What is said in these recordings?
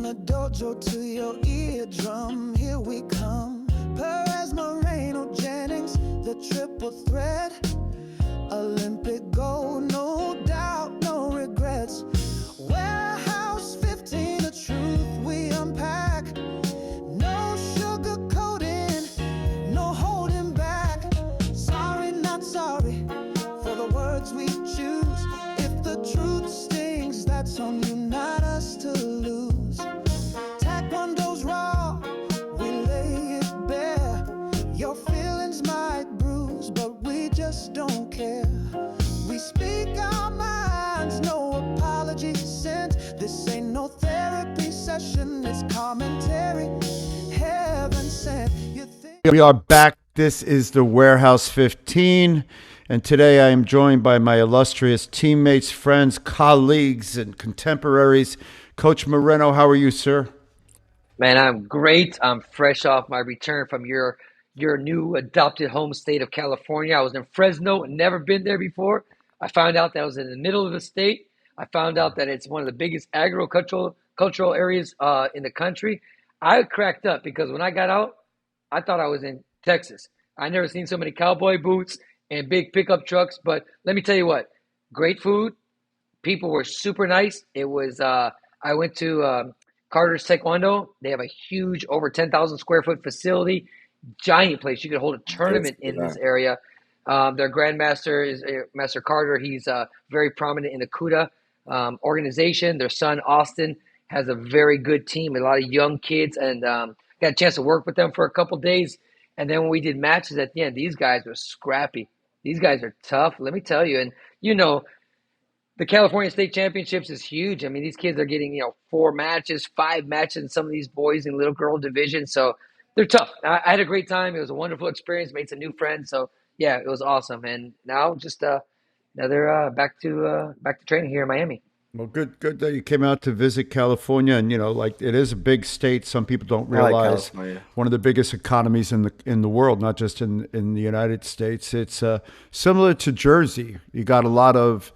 the dojo to your eardrum, here we come. Perez, Moreno, Jennings, the triple threat. Olympic gold, no doubt, no regrets. Warehouse 15, the truth we unpack. No sugarcoating, no holding back. Sorry, not sorry for the words we choose. If the truth stings, that's on you, not us to lose. Taekwondo's raw, we lay it bare. Your feelings might bruise, but we just don't care. We speak our minds, no apology sent. This ain't no therapy session, it's commentary, heaven sent. We are back. This is the Warehouse 15, and today I am joined by my illustrious teammates, friends, colleagues, and contemporaries. Coach Moreno, how are you, sir? Man, I'm great. I'm fresh off my return from your new adopted home state of California. I was in Fresno, never been there before. I found out that I was in the middle of the state. I found out that it's one of the biggest agricultural areas in the country. I cracked up because when I got out, I thought I was in Texas. I never seen so many cowboy boots and big pickup trucks. But let me tell you what, great food. People were super nice. It was. I went to Carter's Taekwondo. They have a huge, over 10,000 square foot facility, giant place. You could hold a tournament in this area. Their grandmaster is Master Carter. He's very prominent in the Kuda organization. Their son Austin has a very good team, a lot of young kids, and got a chance to work with them for a couple days. And then when we did matches at the end, these guys were scrappy. These guys are tough, let me tell you. And the California State Championships is huge. I mean, these kids are getting 4 matches, 5 matches in some of these boys in little girl division. So they're tough. I had a great time. It was a wonderful experience. Made some new friends. So yeah, it was awesome. And now just another back to training here in Miami. Well, good that you came out to visit California, and it is a big state. Some people don't realize one of the biggest economies in the world, not just in the United States. It's similar to Jersey. You got a lot of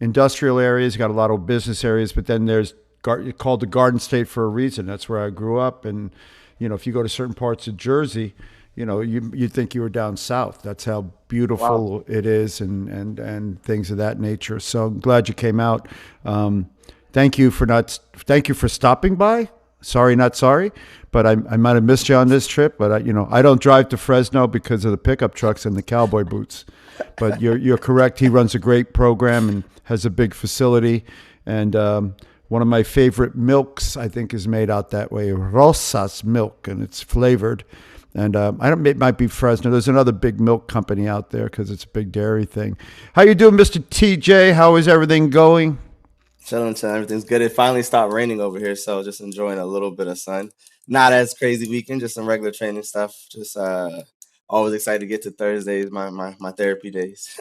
industrial areas, you got a lot of business areas, but then there's called the Garden State for a reason. That's where I grew up, and if you go to certain parts of Jersey, you think you were down south. That's how beautiful it is, and things of that nature. So I'm glad you came out. Thank you for stopping by. Sorry, not sorry, but I might have missed you on this trip. But I don't drive to Fresno because of the pickup trucks and the cowboy boots. But you're correct. He runs a great program and has a big facility. And one of my favorite milks, I think, is made out that way, Rosas milk, and it's flavored. And it might be Fresno. There's another big milk company out there because it's a big dairy thing. How you doing, Mr. TJ? How is everything going? Chilling. Everything's good. It finally stopped raining over here, so just enjoying a little bit of sun. Not as crazy weekend, just some regular training stuff. Just always excited to get to Thursdays, my therapy days.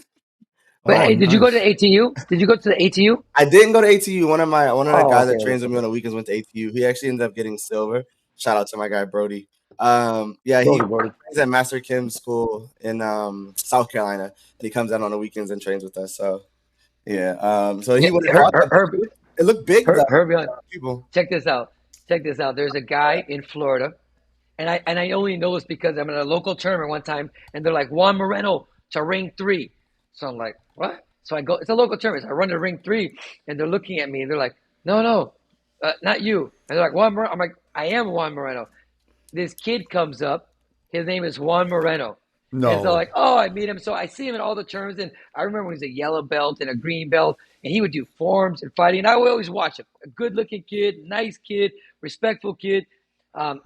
But hey, did you go to ATU? Did you go to the ATU? I didn't go to ATU. One of the guys that trains with me on the weekends went to ATU. He actually ended up getting silver. Shout out to my guy Brody. He trains at Master Kim's school in South Carolina, and he comes out on the weekends and trains with us. So yeah, so he would it looked big. People, check this out. There's a guy in Florida, and I only know this because I'm at a local tournament one time, and they're like, Juan Moreno to ring 3. So I'm like, what? So I go, it's a local tournament. So I run to ring 3, and they're looking at me, and they're like, no, not you. And they're like, Juan Moreno. I'm like, I am Juan Moreno. This kid comes up. His name is Juan Moreno. No. And so like, I meet him. So I see him in all the tournaments. And I remember when he was a yellow belt and a green belt, and he would do forms and fighting. And I would always watch him. A good-looking kid, nice kid, respectful kid.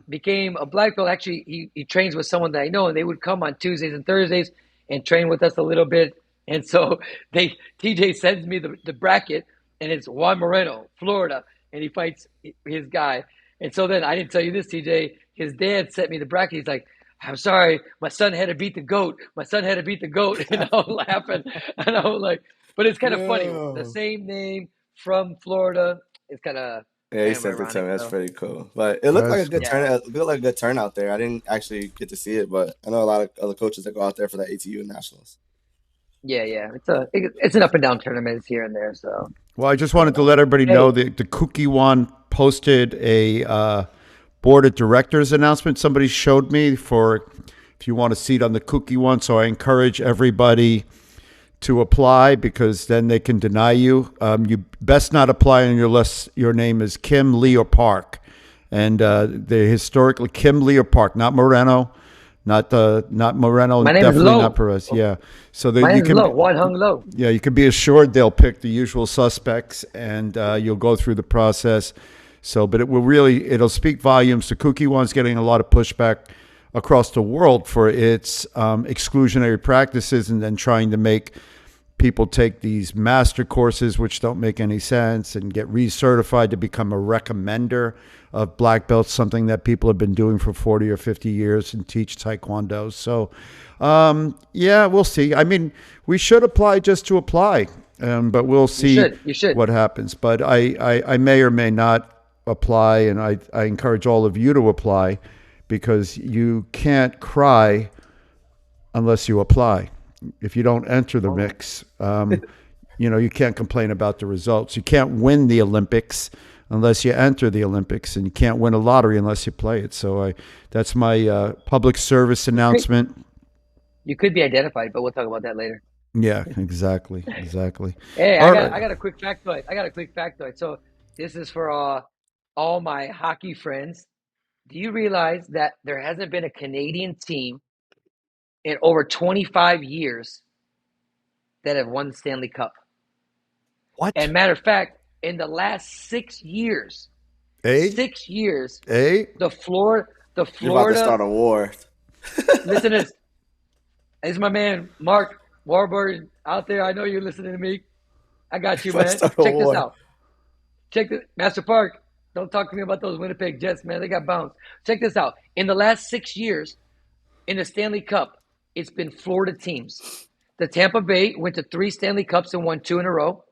Became a black belt. Actually, he trains with someone that I know, and they would come on Tuesdays and Thursdays and train with us a little bit. And so TJ sends me the bracket, and it's Juan Moreno, Florida, and he fights his guy. And so then I didn't tell you this, TJ. His dad sent me the bracket. He's like, I'm sorry, my son had to beat the GOAT. And I was laughing. And I was like, but it's kind of funny. The same name from Florida. It's kind of. Yeah, he sent it to me. That's pretty cool. But it looked like a good turnout. It looked like a good turnout there. I didn't actually get to see it, but I know a lot of other coaches that go out there for the ATU Nationals. Yeah. It's an up and down tournament. It's here and there. So. Well, I just wanted to let everybody know the Kukiwan posted a board of directors announcement somebody showed me for if you want a seat on the Cookie one. So I encourage everybody to apply because then they can deny you. You best not apply unless your name is Kim Leo Park. And the historically Kim Leo Park, not Moreno, not Moreno, My name definitely is Low. not Perez. Yeah. So that My you name is can Low. One Hung Low. yeah, you can be assured they'll pick the usual suspects, and you'll go through the process. So, but it'll speak volumes. The Cookie one's getting a lot of pushback across the world for its exclusionary practices, and then trying to make people take these master courses, which don't make any sense, and get recertified to become a recommender of black belts, something that people have been doing for 40 or 50 years and teach Taekwondo. So, yeah, we'll see. I mean, we should apply just to apply, but we'll see You should. what happens. But I may or may not apply, and I encourage all of you to apply because you can't cry unless you apply. If you don't enter the mix, you can't complain about the results. You can't win the Olympics unless you enter the Olympics, and you can't win a lottery unless you play it. So that's my public service announcement. You could be identified, but we'll talk about that later. Yeah, exactly. Hey, I got a quick factoid. So this is for all my hockey friends. Do you realize that there hasn't been a Canadian team in over 25 years that have won the Stanley Cup? What? And matter of fact, in the last 6 years, the Florida. You're about to start a war. Listen to this. This is my man Mark Warburg out there. I know you're listening to me. I got you, man. Check this out. Master Park. Don't talk to me about those Winnipeg Jets, man. They got bounced. Check this out. In the last 6 years, in the Stanley Cup, it's been Florida teams. The Tampa Bay went to 3 Stanley Cups and won 2 in a row.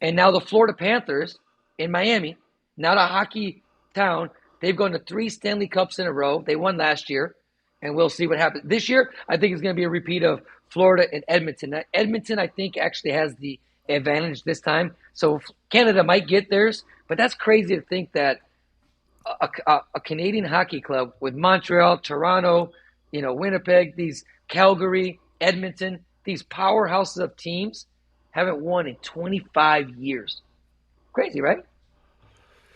And now the Florida Panthers in Miami, not a hockey town, they've gone to 3 Stanley Cups in a row. They won last year, and we'll see what happens. This year, I think it's going to be a repeat of Florida and Edmonton. Now, Edmonton, I think, actually has the advantage this time. So Canada might get theirs, but that's crazy to think that a Canadian hockey club with Montreal, Toronto, Winnipeg, these Calgary, Edmonton, these powerhouses of teams haven't won in 25 years. Crazy, right?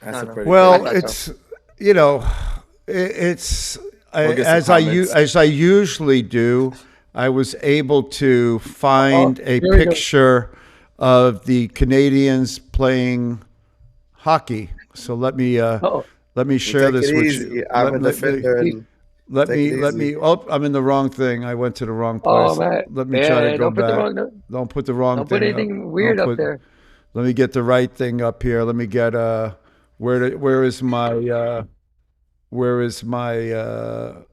Well, it's it's as I usually do. I was able to find a picture of the Canadians playing hockey. So let me share this with you. Let me. Oh, I'm in the wrong thing. I went to the wrong place. Let me try to go back. Don't put the wrong thing. Don't put anything weird up there. Let me get the right thing up here. Let me get where is my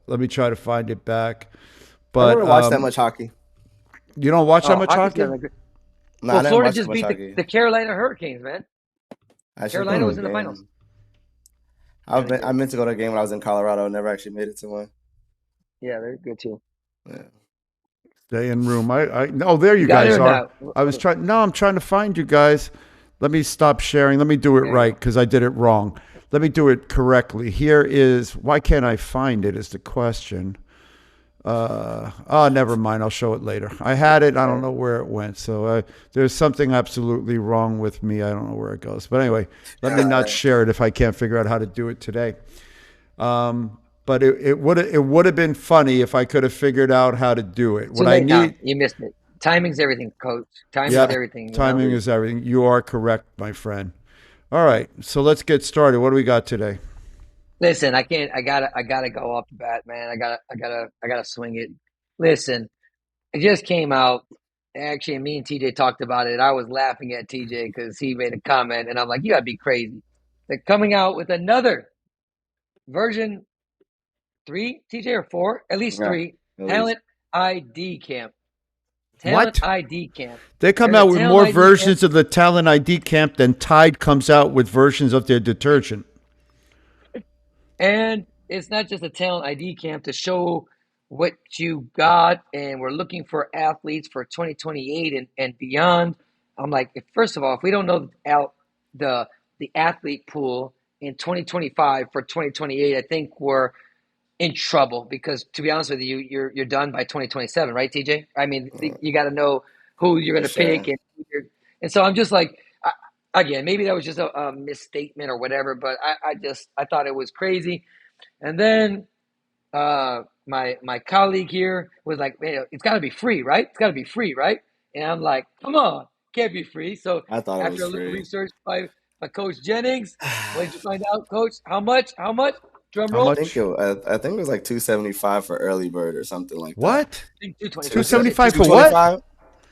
let me try to find it back. But I never watched that much hockey. You don't watch that much hockey? No, Florida just beat the Carolina Hurricanes, man. Carolina was in the finals. I meant to go to a game when I was in Colorado. Never actually made it to one. Yeah, they're good too. Yeah. Stay in room. There you guys are. I'm trying to find you guys. Let me stop sharing. Let me do it right because I did it wrong. Let me do it correctly. Here is, why can't I find it is the question. Never mind. I'll show it later. I had it. I don't know where it went. So there's something absolutely wrong with me. I don't know where it goes. But anyway, let me not share it if I can't figure out how to do it today. But it would have been funny if I could have figured out how to do it. You missed it. Timing's everything, coach. Timing is everything. Timing is everything. You are correct, my friend. All right. So let's get started. What do we got today? Listen, I gotta go off the bat, man. I gotta swing it. Listen, it just came out. Actually, me and TJ talked about it. I was laughing at TJ because he made a comment, and I'm like, you gotta be crazy. They're coming out with another version 3, TJ, or 4? At least 3. Talent ID Camp. Talent ID Camp. They come out with more versions of the Talent ID Camp than Tide comes out with versions of their detergent. And it's not just a Talent ID Camp to show what you got, and we're looking for athletes for 2028 and beyond. I'm like, first of all, if we don't know the athlete pool in 2025 for 2028, I think we're in trouble because, to be honest with you, you're done by 2027, right, TJ? I mean, you got to know who you're going to pick, and so I'm just like, again, maybe that was just a misstatement or whatever, but I thought it was crazy, and then my colleague here was like, man, it's got to be free, right? It's got to be free, right? And I'm like, come on, can't be free. So I thought after a little research by Coach Jennings, what did you find out, Coach? How much? Drum roll. I think it was like $275 for early bird or something like that. What? $275 for what?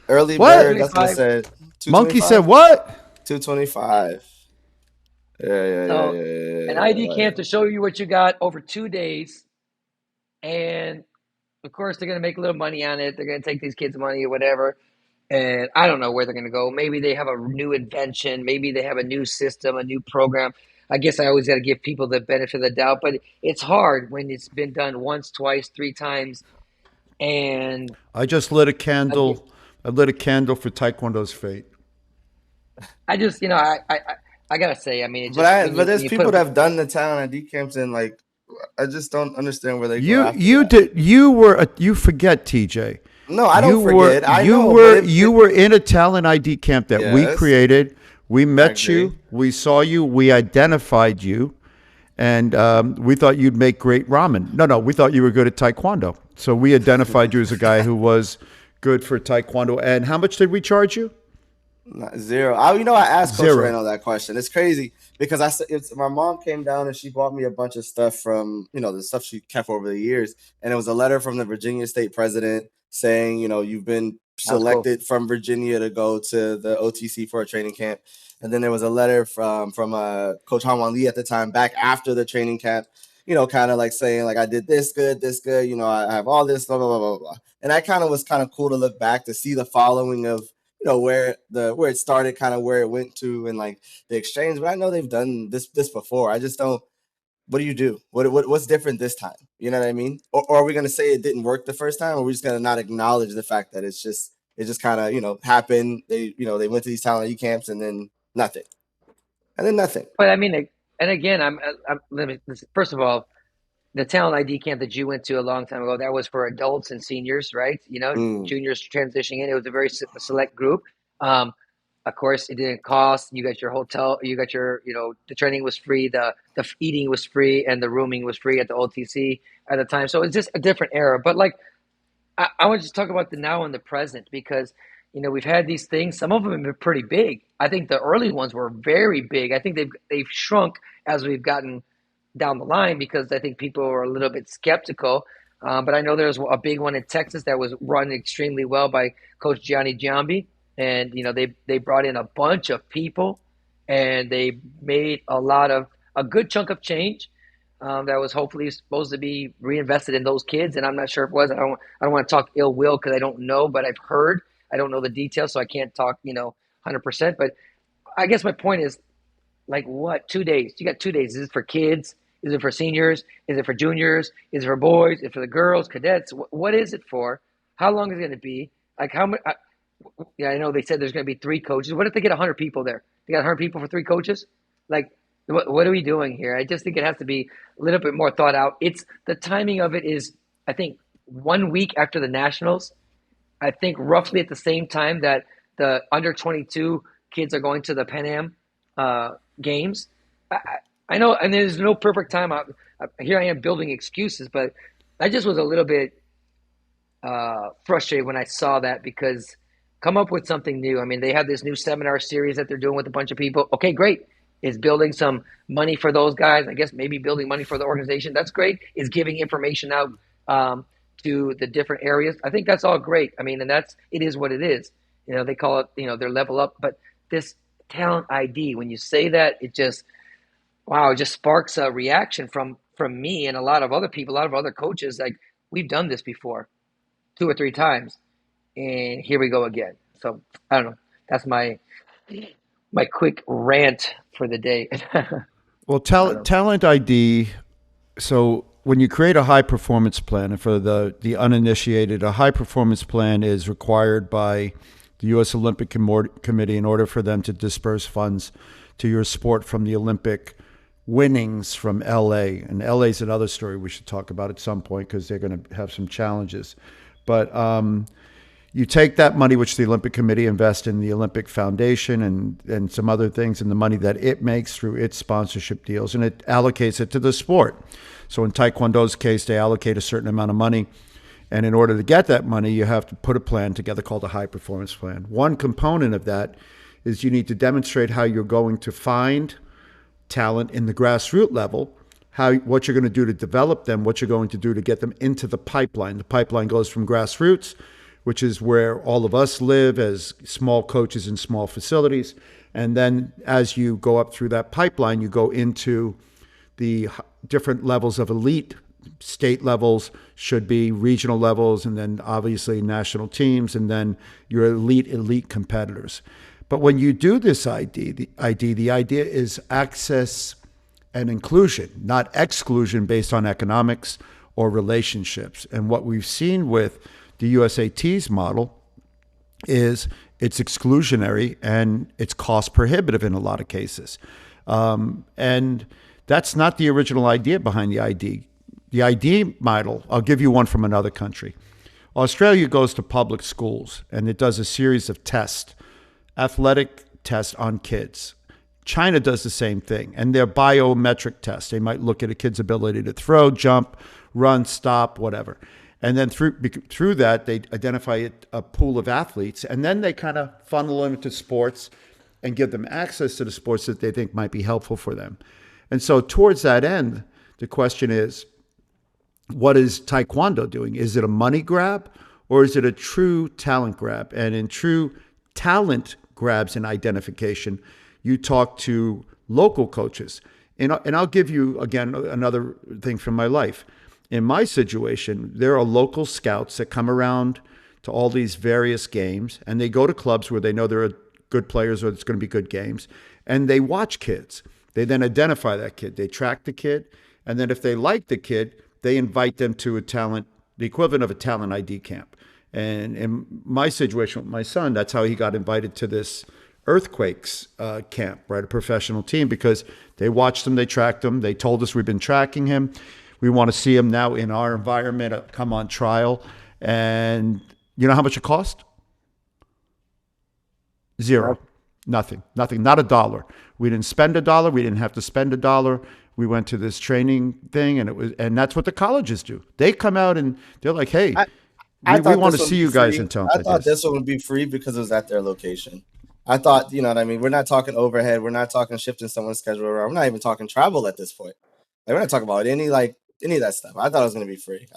Early bird. That's what I said. Monkey said what? $225. Yeah. An ID camp to show you what you got over 2 days. And of course, they're going to make a little money on it. They're going to take these kids' money or whatever. And I don't know where they're going to go. Maybe they have a new invention. Maybe they have a new system, a new program. I guess I always got to give people the benefit of the doubt. But it's hard when it's been done once, twice, 3 times. And I just lit a candle. I lit a candle for Taekwondo's fate. I just, I got to say, I mean, but there's people that have done the talent ID camps and like, I just don't understand where they go. You forget, TJ. No, I don't forget. You were in a talent ID camp that we created. We met you. We saw you. We identified you, and we thought you'd make great ramen. No, we thought you were good at Taekwondo. So we identified you as a guy who was good for Taekwondo. And how much did we charge you? Zero. I asked Coach Reno that question. It's crazy because my mom came down and she bought me a bunch of stuff from, the stuff she kept over the years. And it was a letter from the Virginia state president saying, you've been selected from Virginia to go to the OTC for a training camp. And then there was a letter from Coach Han-Wan Lee at the time back after the training camp, kind of like saying like, I did this good, I have all this, blah, blah, blah, blah, blah. And that kind of was kind of cool to look back to see the following of, where it started, kind of where it went to, and like the exchange. But I know they've done this before. I just don't. What do you do? What's different this time? You know what I mean? Or are we going to say it didn't work the first time, or are we just going to not acknowledge the fact that it just kind of happened? They they went to these talent E camps and then nothing. But I mean, and again, first of all, the talent ID camp that you went to a long time ago, that was for adults and seniors, right? Juniors transitioning in. It was a very select group. Of course, it didn't cost. You got your hotel. You got your, the training was free. The eating was free, and the rooming was free at the OTC at the time. So it's just a different era. But like, I want to just talk about the now and the present because, we've had these things. Some of them have been pretty big. I think the early ones were very big. I think they've shrunk as we've gotten down the line because I think people are a little bit skeptical. But I know there's a big one in Texas that was run extremely well by Coach Gianni Giambi. And, they brought in a bunch of people and they made a good chunk of change that was hopefully supposed to be reinvested in those kids. And I'm not sure if it was. I don't want to talk ill will because I don't know, but I've heard. I don't know the details, so I can't talk, 100%. But I guess my point is, like, what? 2 days? You got 2 days. Is it for kids? Is it for seniors? Is it for juniors? Is it for boys? Is it for the girls, cadets? What is it for? How long is it going to be? Like how many? I know they said there's going to be 3 coaches. What if they get 100 people there? They got 100 people for 3 coaches? Like, what are we doing here? I just think it has to be a little bit more thought out. The timing of it is, I think, 1 week after the Nationals. I think roughly at the same time that the under 22 kids are going to the Pan Am games. I know, and there's no perfect time. Here I am building excuses, but I just was a little bit frustrated when I saw that because come up with something new. I mean, they have this new seminar series that they're doing with a bunch of people. Okay, great. Is building some money for those guys. I guess maybe building money for the organization. That's great. Is giving information out to the different areas. I think that's all great. I mean, and it is what it is. They call it, their level up. But this talent ID, when you say that, it just sparks a reaction from me and a lot of other people, a lot of other coaches. Like, we've done this before 2 or 3 times, and here we go again. So I don't know. That's my quick rant for the day. Well, talent ID. So when you create a high performance plan, and for the uninitiated, a high performance plan is required by the U.S. Olympic Committee in order for them to disperse funds to your sport from the Olympic winnings from LA. And LA is another story we should talk about at some point because they're going to have some challenges. But you take that money, which the Olympic Committee invests in the Olympic Foundation and some other things, and the money that it makes through its sponsorship deals, and it allocates it to the sport. So in Taekwondo's case, they allocate a certain amount of money. And in order to get that money, you have to put a plan together called a high performance plan. One component of that is you need to demonstrate how you're going to find talent in the grassroots level, what you're going to do to develop them, what you're going to do to get them into the pipeline. The pipeline goes from grassroots, which is where all of us live as small coaches in small facilities. And then as you go up through that pipeline, you go into the different levels of elite. State levels should be regional levels, and then obviously national teams, and then your elite competitors. But when you do this the idea is access and inclusion, not exclusion based on economics or relationships. And what we've seen with the USAT's model is it's exclusionary and it's cost prohibitive in a lot of cases. And that's not the original idea behind the ID. The ID model, I'll give you one from another country. Australia goes to public schools and it does a series of tests, athletic tests on kids. China does the same thing, and they're biometric tests. They might look at a kid's ability to throw, jump, run, stop, whatever. And then through that, they identify a pool of athletes, and then they kind of funnel them into sports and give them access to the sports that they think might be helpful for them. And so towards that end, the question is, what is Taekwondo doing? Is it a money grab, or is it a true talent grab? And in true talent grabs and identification, you talk to local coaches. And I'll give you, again, another thing from my life. In my situation, there are local scouts that come around to all these various games, and they go to clubs where they know there are good players or it's going to be good games, and they watch kids. They then identify that kid. They track the kid, and then if they like the kid, they invite them to the equivalent of a talent ID camp. And in my situation with my son, that's how he got invited to this Earthquakes camp, right? A professional team, because they watched him, they tracked him, they told us we've been tracking him. We want to see him now in our environment, come on trial. And you know how much it cost? Zero. Nothing, not $1. We didn't spend $1. We didn't have to spend $1. We went to this training thing, and that's what the colleges do. They come out and they're like, hey, we want to see you guys in town. I thought this one would be free because it was at their location. I thought, you know what I mean? We're not talking overhead. We're not talking shifting someone's schedule around. We're not even talking travel at this point. Like, we're not talking about any of that stuff. I thought it was going to be free.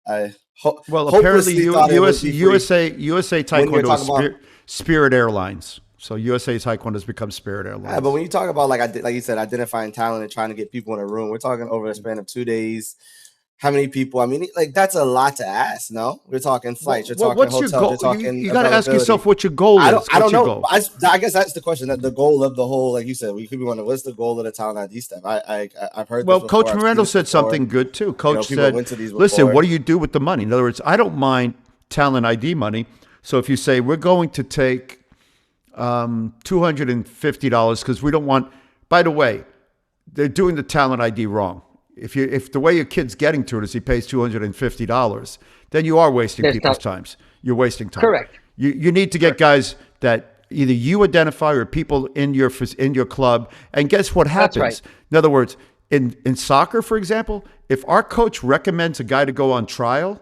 Apparently USA Taekwondo is Spirit Airlines. So USA Taekwondo has become Spirit Airlines. Yeah, but when you talk about, like you said, identifying talent and trying to get people in a room, we're talking over a span of 2 days. How many people? I mean, like, that's a lot to ask. No, we're talking flights. You're talking hotels. You're talking. You got to ask yourself what your goal is. I don't know. I guess that's the question. That the goal of the whole, like you said, we could be wondering what's the goal of the talent ID stuff. I've heard. Well, Coach Moreno said something good too. Coach said, "Listen, what do you do with the money?" In other words, I don't mind talent ID money. So if you say we're going to take $250 because we don't want. By the way, they're doing the talent ID wrong. If the way your kid's getting to it is he pays $250, then you are wasting people's times. You're wasting time. Correct. You need to get guys that either you identify or people in your club. And guess what happens? That's right. In other words, in soccer, for example, if our coach recommends a guy to go on trial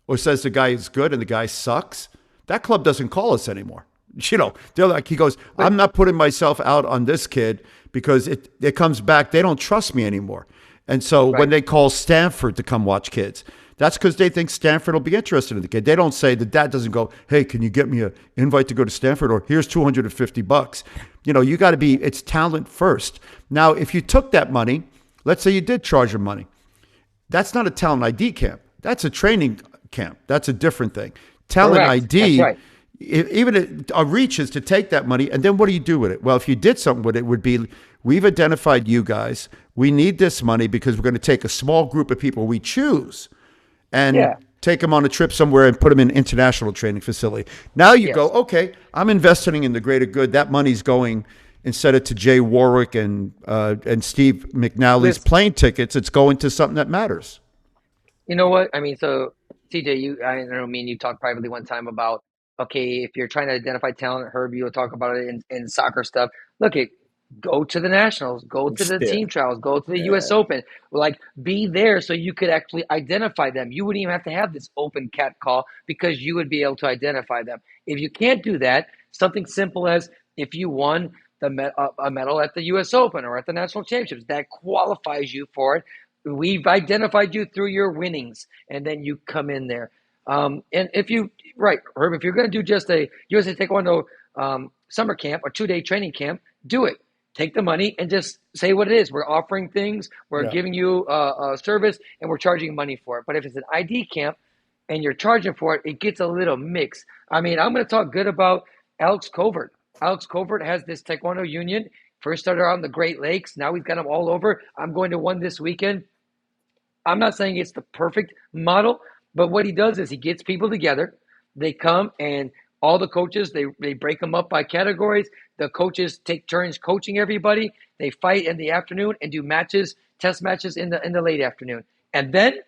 or says the guy is good and the guy sucks, that club doesn't call us anymore. You know, they're like, he goes, I'm not putting myself out on this kid because it comes back. They don't trust me anymore. And so when they call Stanford to come watch kids, that's because they think Stanford will be interested in the kid. They don't say, the dad doesn't go, hey, can you get me an invite to go to Stanford? Or here's $250. You know, you got to be, it's talent first. Now, if you took that money, let's say you did charge them money. That's not a talent ID camp. That's a training camp. That's a different thing. Talent ID, even a reach is to take that money. And then what do you do with it? Well, if you did something with it, would be, we've identified you guys. We need this money because we're going to take a small group of people we choose and take them on a trip somewhere and put them in an international training facility. Now you go, okay, I'm investing in the greater good. That money's going instead of to Jay Warwick and Steve McNally's plane tickets, it's going to something that matters. You know what? I mean, so TJ, I know me and you talked privately one time about, okay, if you're trying to identify talent, Herb, you'll talk about it in soccer stuff. Look, go to the nationals, go to the team trials, go to the U.S. Open. Like, be there so you could actually identify them. You wouldn't even have to have this open cat call because you would be able to identify them. If you can't do that, something simple as if you won a medal at the U.S. Open or at the national championships, that qualifies you for it. We've identified you through your winnings, and then you come in there. And if you, Herb, if you're going to do just a USA Taekwondo summer camp or 2-day training camp, do it. Take the money and just say what it is. We're offering things. We're giving you a service, and we're charging money for it. But if it's an ID camp and you're charging for it, it gets a little mixed. I mean, I'm going to talk good about Alex Covert. Alex Covert has this Taekwondo union. First started out in the Great Lakes. Now we've got them all over. I'm going to one this weekend. I'm not saying it's the perfect model, but what he does is he gets people together. They come and all the coaches, they break them up by categories. The coaches take turns coaching everybody. They fight in the afternoon and do matches, test matches in the late afternoon. And then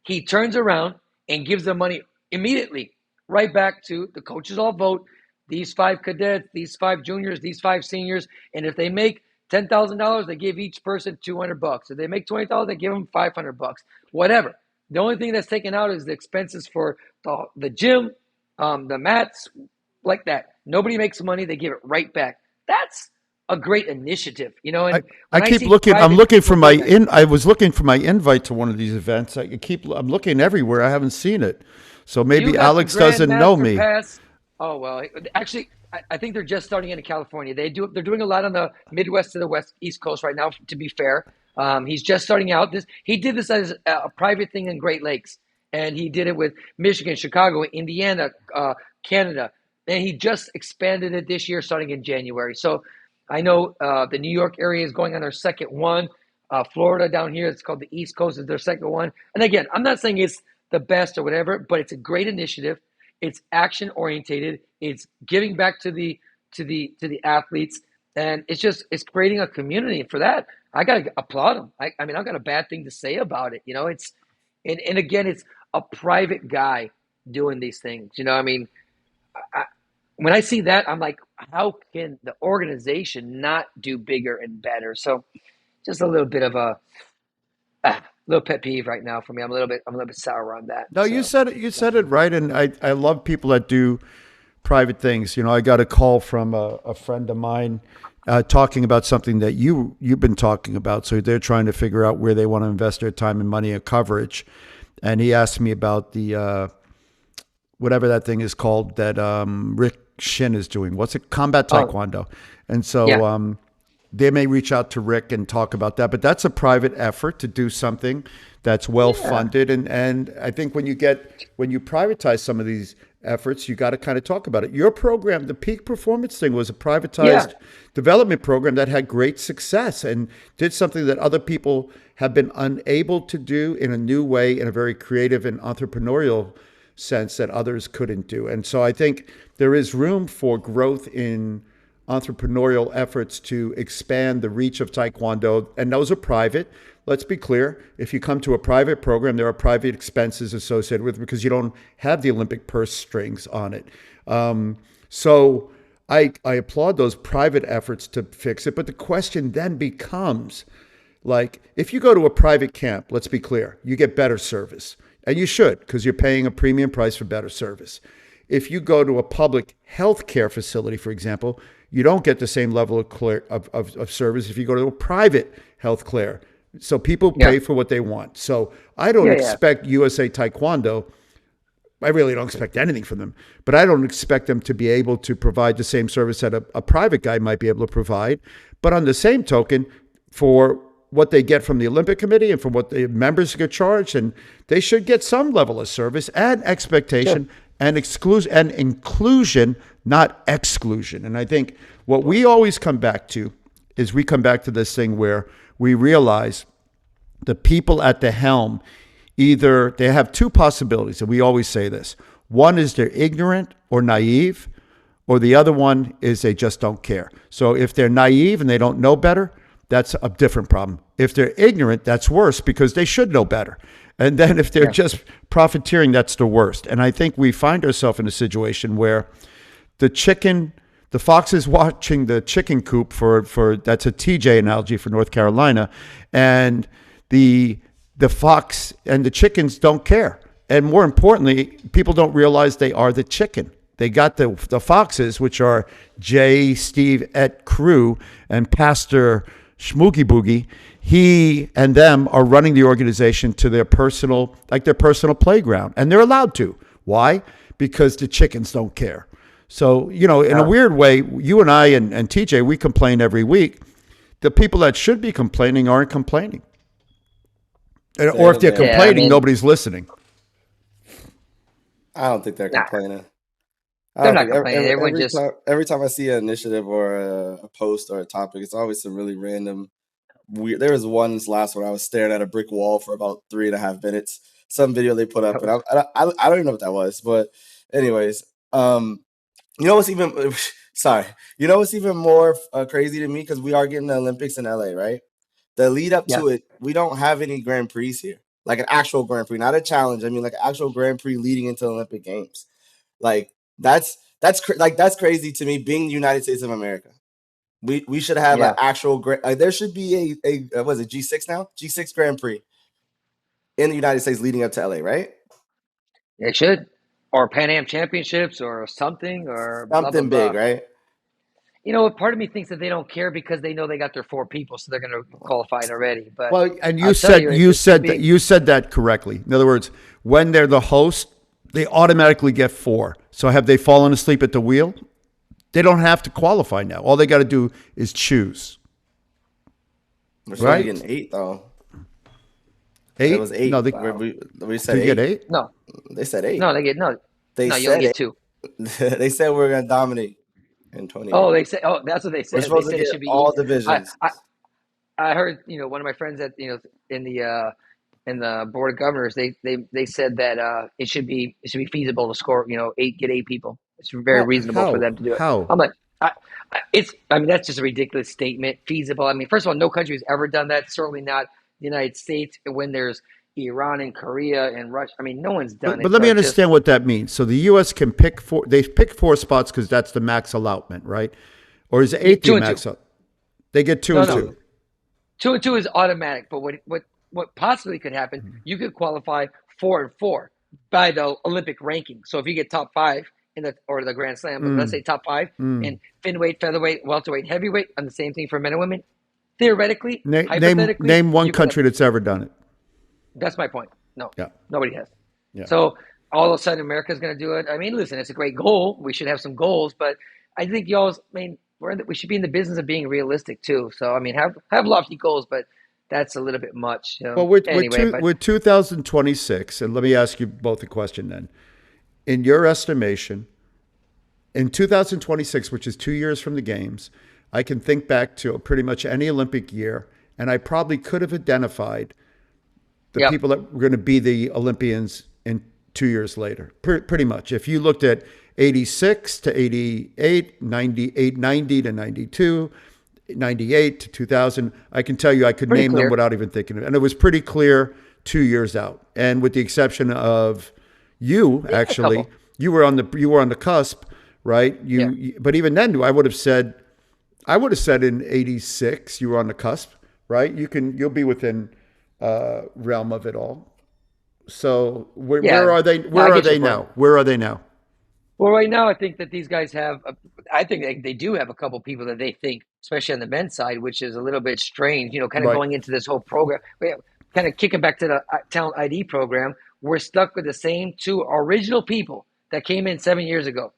he turns around and gives them money immediately, right back to the coaches all vote. These 5 cadets, these 5 juniors, these 5 seniors. And if they make $10,000, they give each person $200. If they make $20,000, they give them $500. Whatever. The only thing that's taken out is the expenses for the gym, the mats, like that. Nobody makes money; they give it right back. That's a great initiative, you know. And I keep looking. I'm looking for I was looking for my invite to one of these events. I'm looking everywhere. I haven't seen it. So maybe Alex doesn't know me. Pass. Oh well, actually. I think they're just starting into California. They're doing a lot on the Midwest to the East Coast right now, to be fair. He's just starting out. He did this as a private thing in Great Lakes, and he did it with Michigan, Chicago, Indiana, Canada. And he just expanded it this year, starting in January. So I know the New York area is going on their second one. Florida down here, it's called the East Coast, is their second one. And again, I'm not saying it's the best or whatever, but it's a great initiative. It's action orientated. It's giving back to the athletes, and it's creating a community. And for that, I gotta applaud them. I mean, I've got a bad thing to say about it. You know, and again, it's a private guy doing these things. You know, I mean, when I see that, I'm like, how can the organization not do bigger and better? So, just a little bit of a little pet peeve right now for me. I'm a little bit sour on that. No, so. You said it right, and I love people that do private things. You know, I got a call from a friend of mine talking about something that you've been talking about. So they're trying to figure out where they want to invest their time and money and coverage. And he asked me about the whatever that thing is called that Rick Shin is doing. What's it? Combat Taekwondo. And so they may reach out to Rick and talk about that, but that's a private effort to do something that's well funded. And I think when you privatize some of these efforts, you got to kind of talk about it. Your program, the Peak Performance thing, was a privatized development program that had great success and did something that other people have been unable to do in a new way, in a very creative and entrepreneurial sense that others couldn't do. And so I think there is room for growth in entrepreneurial efforts to expand the reach of Taekwondo. And those are private. Let's be clear. If you come to a private program, there are private expenses associated with it because you don't have the Olympic purse strings on it. So I applaud those private efforts to fix it. But the question then becomes, like, if you go to a private camp, let's be clear, you get better service. And you should, because you're paying a premium price for better service. If you go to a public health care facility, for example, you don't get the same level of service if you go to a private health care. So people pay for what they want. So I don't expect USA Taekwondo, I really don't expect anything from them, but I don't expect them to be able to provide the same service that a private guy might be able to provide. But on the same token, for what they get from the Olympic Committee and from what the members get charged, and they should get some level of service and expectation and inclusion, not exclusion. And I think what we always come back to is we come back to this thing where we realize the people at the helm, either they have two possibilities, and we always say this. One is they're ignorant or naive, or the other one is they just don't care. So if they're naive and they don't know better, that's a different problem. If they're ignorant, that's worse because they should know better. And then if they're just profiteering, that's the worst. And I think we find ourselves in a situation where the fox is watching the chicken coop for that's a TJ analogy for North Carolina, and the fox and the chickens don't care. And more importantly, people don't realize they are the chicken. They got the foxes, which are Jay, Steve, et crew, and Pastor Schmoogie Boogie. He and them are running the organization to their personal playground, and they're allowed to. Why? Because the chickens don't care. So, in a weird way, you and I and TJ, we complain every week. The people that should be complaining aren't complaining. Or if they're complaining, nobody's listening. I don't think they're complaining. They're not complaining. Every time I see an initiative or a post or a topic, it's always some really random, weird. There was one last one I was staring at a brick wall for about 3.5 minutes. Some video they put up, and I don't even know what that was. But anyways, what's even sorry. You know what's even more crazy to me, because we are getting the Olympics in LA, right? The lead up to it, we don't have any Grand Prix here, like an actual Grand Prix, not a challenge. I mean, like an actual Grand Prix leading into Olympic Games. Like that's crazy to me. Being the United States of America, we should have an actual there should be a was it G6 now? G6 Grand Prix in the United States leading up to LA, right? It should, or Pan Am Championships, or something, or something blah, blah, big, blah. right? Part of me thinks that they don't care because they know they got their 4 people, so they're going to qualify it already. But and you said that correctly. In other words, when they're the host, they automatically get 4. So have they fallen asleep at the wheel? They don't have to qualify now. All they got to do is choose. We're still getting 8 though. 8? It was 8. No, we said 8. Get 8? No, they said 8. No, they get no. They no, said you only get 2. They said we're going to dominate in 20. Oh, they said. Oh, that's what they said. We're supposed they to said get it should be all divisions. I heard, one of my friends at in the board of governors, they said that it should be feasible to score 8 people. It's very reasonable for them to do it. How? I'm like, that's just a ridiculous statement. Feasible. I mean, first of all, no country has ever done that. Certainly not the United States. When there's Iran and Korea and Russia, I mean, no one's done it. But let me understand what that means. So the U.S. can pick 4. They pick 4 spots because that's the max allotment, right? Or is 8 the max? They get 2 and 2. 2 and 2 is automatic. But what possibly could happen? You could qualify 4 and 4 by the Olympic ranking. So if you get top 5 in the Grand Slam, but let's say top 5 in finweight, featherweight, welterweight, heavyweight, and the same thing for men and women. Theoretically, hypothetically, name one country that's ever done it. That's my point. No, nobody has. Yeah. So all of a sudden, America's going to do it. I mean, listen, it's a great goal. We should have some goals, but I think we should be in the business of being realistic too. So I mean, have lofty goals, but that's a little bit much. Well, with 2026, and let me ask you both a question then. In your estimation, in 2026, which is 2 years from the games, I can think back to pretty much any Olympic year, and I probably could have identified the people that were going to be the Olympians in 2 years later. Pretty much. If you looked at 86 to 88, 90 to 92, 98 to 2000, I can tell you I could name them without even thinking of it. And it was pretty clear 2 years out. And with the exception of you, actually, you were on the cusp, right? But even then, I would have said in 86 you were on the cusp, right? You'll be within realm of it all. So where are they? Where are they now? Where are they now? Well, right now, I think that these guys have. I think they do have a couple people that they think, especially on the men's side, which is a little bit strange. Kind of going into this whole program, kind of kicking back to the talent ID program. We're stuck with the same 2 original people that came in 7 years ago,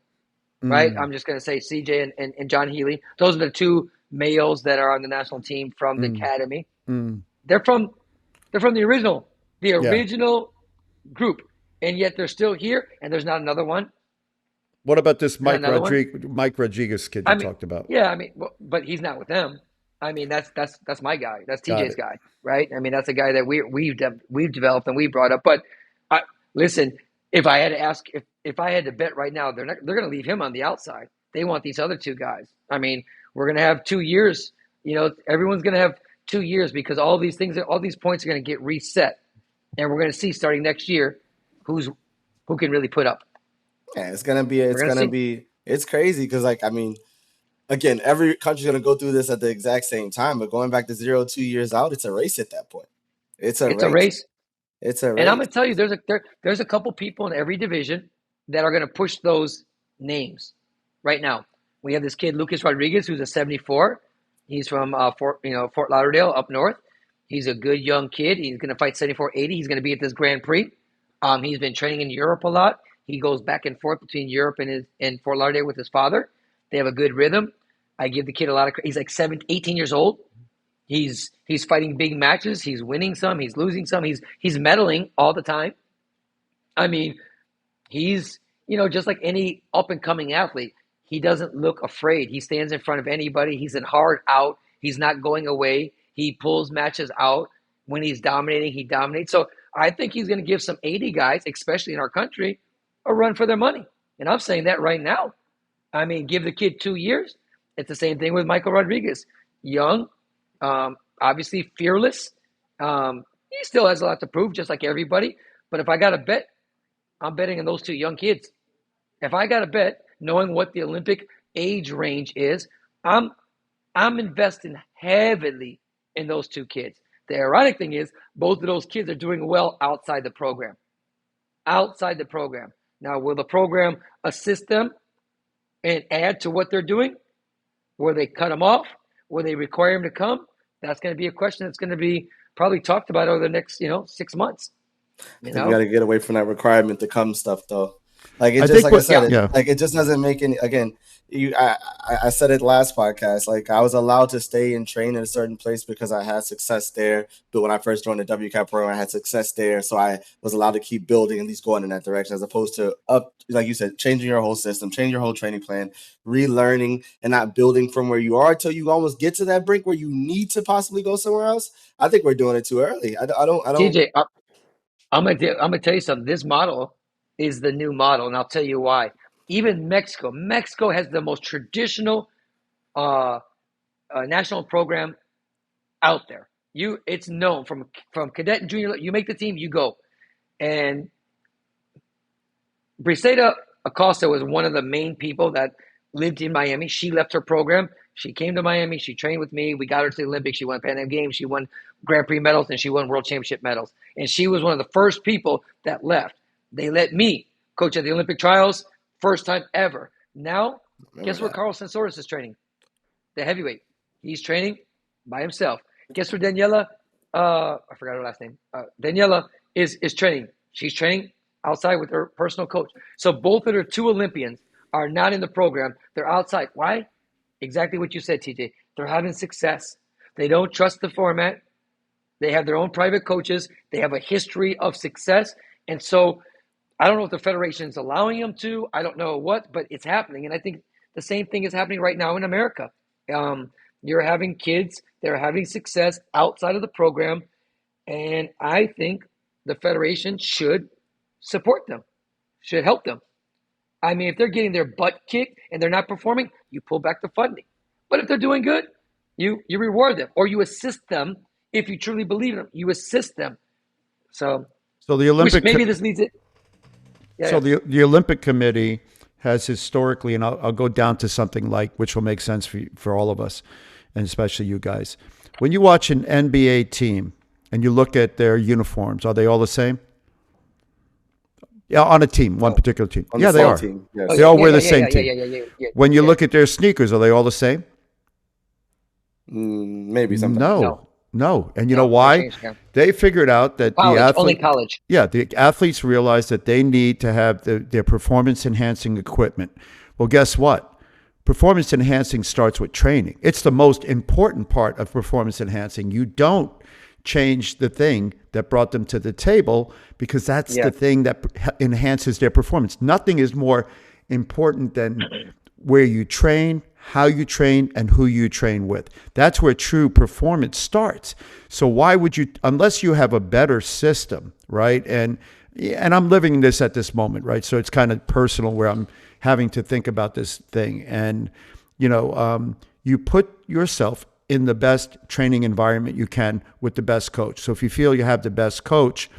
right? I'm just going to say CJ and John Healy. Those are the 2 males that are on the national team from the academy. They're from the original group, and yet they're still here, and there's not another one. What about this Mike Rodriguez kid you talked about? Yeah, but he's not with them. I mean, that's my guy. That's TJ's guy, right? I mean, that's a guy that we've developed and we brought up. But listen, if I had to bet right now, they're going to leave him on the outside. They want these other two guys. I mean, we're going to have 2 years. Everyone's going to have 2 years because all these points are going to get reset. And we're going to see starting next year who can really put up. Yeah, it's crazy because, again, every country's going to go through this at the exact same time. But going back to 2 years out, it's a race at that point. It's a race. And I'm going to tell you, there's a couple people in every division that are going to push those names right now. We have this kid, Lucas Rodriguez, who's a 74. He's from Fort Lauderdale up north. He's a good young kid. He's going to fight 74-80. He's going to be at this Grand Prix. He's been training in Europe a lot. He goes back and forth between Europe and Fort Lauderdale with his father. They have a good rhythm. I give the kid a lot of credit. He's like 18 years old. He's fighting big matches. He's winning some. He's losing some. He's medaling all the time. I mean, he's, just like any up-and-coming athlete, he doesn't look afraid. He stands in front of anybody. He's in hard out. He's not going away. He pulls matches out. When he's dominating, he dominates. So I think he's going to give some 80 guys, especially in our country, a run for their money. And I'm saying that right now. I mean, give the kid 2 years. It's the same thing with Michael Rodriguez. Young, obviously fearless. He still has a lot to prove, just like everybody. But if I got to bet, I'm betting on those two young kids. If I got to bet, knowing what the Olympic age range is, I'm investing heavily in those two kids. The ironic thing is both of those kids are doing well outside the program. Outside the program. Now, will the program assist them and add to what they're doing? Will they cut them off? Will they require them to come? That's going to be a question that's going to be probably talked about over the next, 6 months. You got to get away from that requirement to come stuff, though. It just doesn't make any. Again, I said it last podcast. Like, I was allowed to stay and train in a certain place because I had success there. But when I first joined the WCAP program, I had success there, so I was allowed to keep building and at least going in that direction, as opposed to like you said, changing your whole system, changing your whole training plan, relearning, and not building from where you are until you almost get to that brink where you need to possibly go somewhere else. I think we're doing it too early. I don't. TJ, I'm gonna tell you something. This model is the new model, and I'll tell you why. Even Mexico has the most traditional national program out there. It's known from cadet and junior. You make the team, you go. And Briseida Acosta was one of the main people that lived in Miami. She left her program. She came to Miami. She trained with me. We got her to the Olympics. She won Pan Am Games. She won Grand Prix medals, and she won World Championship medals. And she was one of the first people that left. They let me coach at the Olympic trials, first time ever. Now, guess where Carlos Sensores is training? The heavyweight. He's training by himself. Guess where Daniela, I forgot her last name. Daniela is training. She's training outside with her personal coach. So both of her two Olympians are not in the program. They're outside. Why? Exactly what you said, TJ. They're having success. They don't trust the format. They have their own private coaches. They have a history of success. And so I don't know if the federation is allowing them to. I don't know what, but it's happening. And I think the same thing is happening right now in America. You're having kids that are having success outside of the program. And I think the federation should support them, should help them. I mean, if they're getting their butt kicked and they're not performing, you pull back the funding. But if they're doing good, you reward them, or you assist them. If you truly believe in them, you assist them. So the Olympic maybe this leads it. Yeah, so the Olympic Committee has historically, and I'll go down to something like, which will make sense for all of us, and especially you guys. When you watch an NBA team and you look at their uniforms, are they all the same? Yeah, on a team, one particular team. Yeah, they are. Team, yes. They all wear the same team. When you look at their sneakers, are they all the same? Maybe sometimes. No. And you know why? They figured out that only college. Yeah, the athletes realize that they need to have their performance-enhancing equipment. Well, guess what? Performance-enhancing starts with training. It's the most important part of performance-enhancing. You don't change the thing that brought them to the table, because that's the thing that enhances their performance. Nothing is more important than where you train, how you train, and who you train with. That's where true performance starts. So why would you, unless you have a better system right? And I'm living this at this moment, right? So it's kind of personal where I'm having to think about this thing. And, you put yourself in the best training environment you can with the best coach. So if you feel you have the best coach,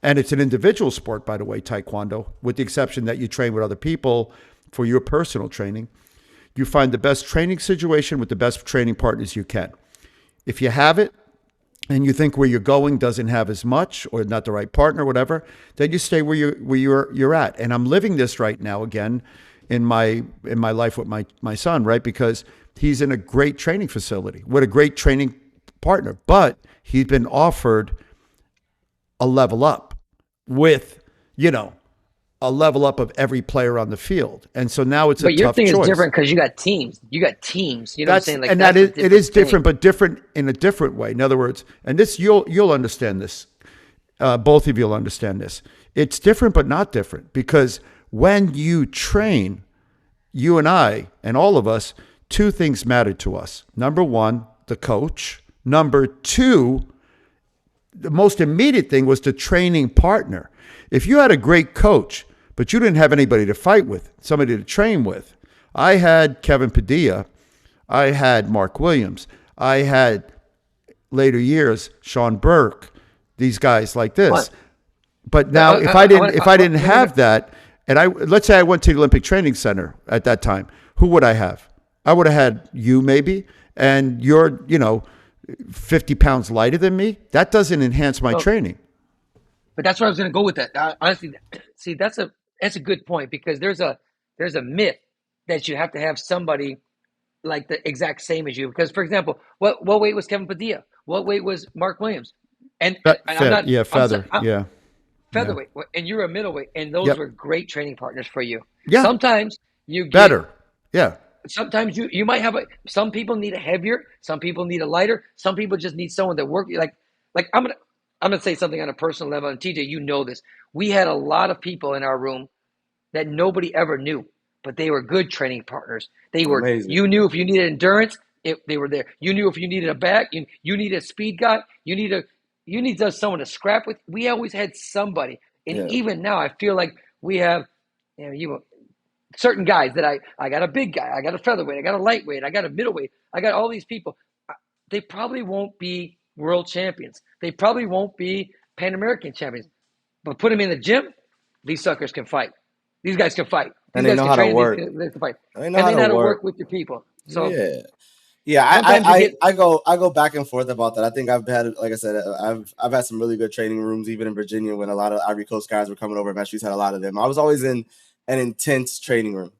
and it's an individual sport, by the way, Taekwondo, with the exception that you train with other people for your personal training, you find the best training situation with the best training partners you can. If you have it, and you think where you're going doesn't have as much or not the right partner, whatever, then you stay where you're at. And I'm living this right now again in my life with my son, right? Because he's in a great training facility with a great training partner, but he's been offered a level up with, a level up of every player on the field. And so now it's a tough choice. But your thing is different because you got teams. You got teams. You know what I'm saying? Like, and it is different, but different in a different way. In other words, and this you'll understand this. Both of you'll understand this. It's different, but not different, because when you train, you and I and all of us, two things matter to us. Number one, the coach. Number two, the most immediate thing was the training partner. If you had a great coach, but you didn't have anybody to fight with, somebody to train with. I had Kevin Padilla. I had Mark Williams. I had later years Sean Burke. These guys like this. What? But now, if I didn't have that, and let's say I went to the Olympic Training Center at that time, who would I have? I would have had you maybe, and you're 50 pounds lighter than me. That doesn't enhance my training. But that's where I was going to go with that. Honestly, see, that's a good point, because there's a myth that you have to have somebody like the exact same as you. Because, for example, what weight was Kevin Padilla? What weight was Mark Williams? And I'm not featherweight, and you're a middleweight, and those were great training partners for you. Yeah. Sometimes you get better. Yeah. Sometimes you might have some people need a heavier, some people need a lighter, some people just need someone that work like I'm gonna say something on a personal level, and TJ, you know this. We had a lot of people in our room that nobody ever knew, but they were good training partners. They were amazing. You knew if you needed endurance, they were there. You knew if you needed a back, you needed a speed guy, you need someone to scrap with. We always had somebody, and even now I feel like we have certain guys that I got a big guy, I got a featherweight, I got a lightweight, I got a middleweight, I got all these people. They probably won't be world champions. They probably won't be Pan American champions. But put them in the gym, these suckers can fight. These guys can fight. And they know how to work. They can fight. They know how to work with your people. So I go back and forth about that. I think I've had, like I said, I've had some really good training rooms, even in Virginia, when a lot of Ivory Coast guys were coming over. Matthews had a lot of them. I was always in an intense training room.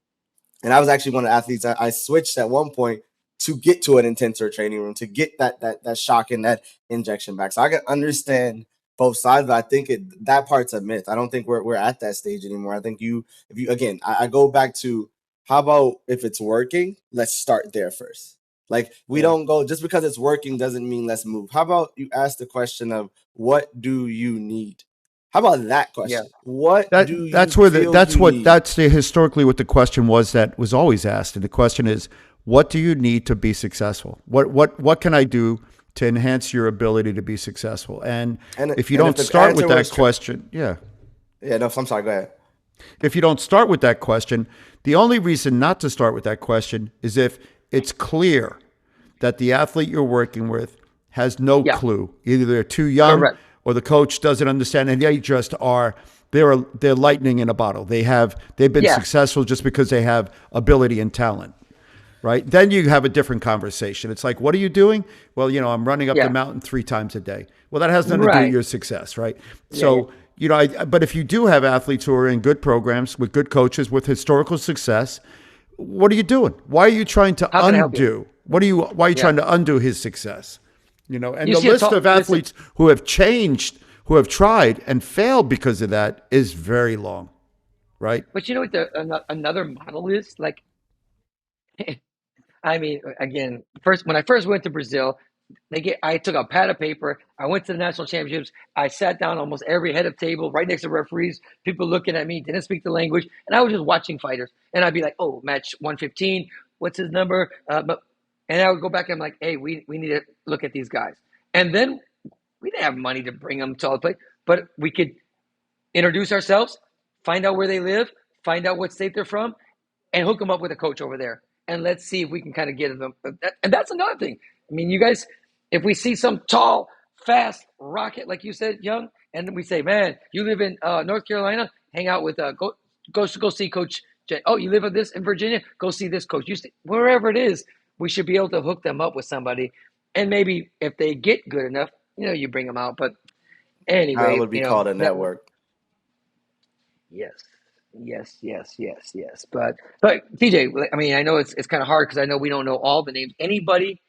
And I was actually one of the athletes. I switched at one point to get to an intenser training room, to get that shock and that injection back. So I can understand both sides, but I think that part's a myth. I don't think we're at that stage anymore. I think I go back to, how about if it's working, let's start there first. Like, we don't go, just because it's working doesn't mean let's move. How about you ask the question of, what do you need? How about that question? Yeah. That's historically what the question was, that was always asked. And the question is, what do you need to be successful? What can I do to enhance your ability to be successful? And if you don't start with that question, I'm sorry, go ahead. If you don't start with that question, the only reason not to start with that question is if it's clear that the athlete you're working with has no clue. Either they're too young, or the coach doesn't understand, and they just they're lightning in a bottle. They've been successful just because they have ability and talent, right? Then you have a different conversation. It's like, what are you doing? Well, I'm running up the mountain 3 times a day. Well, that has nothing to do with your success, right? So, but if you do have athletes who are in good programs with good coaches with historical success, what are you doing? Why are you trying to undo? Why are you trying to undo his success? And the list of athletes who have changed, who have tried and failed because of that, is very long, right? But you know what another model is? Like, I mean, again, when I first went to Brazil, I took a pad of paper. I went to the national championships. I sat down almost every head of table right next to referees, people looking at me, didn't speak the language. And I was just watching fighters. And I'd be like, oh, match 115. What's his number? And I would go back and I'm like, hey, we need to look at these guys. And then we didn't have money to bring them to all the place. but we could introduce ourselves, find out where they live, find out what state they're from, and hook them up with a coach over there. And let's see if we can kind of get them. And that's another thing. I mean, you guys, if we see some tall, fast rocket, like you said, Young, and then we say, man, you live in North Carolina, hang out with, go see Coach Jen. Oh, you live in Virginia? Go see this coach. Wherever it is, we should be able to hook them up with somebody. And maybe if they get good enough, you bring them out. But anyway. That would be called a network. Yes. But TJ, I mean, I know it's kind of hard because I know we don't know all the names. Anybody,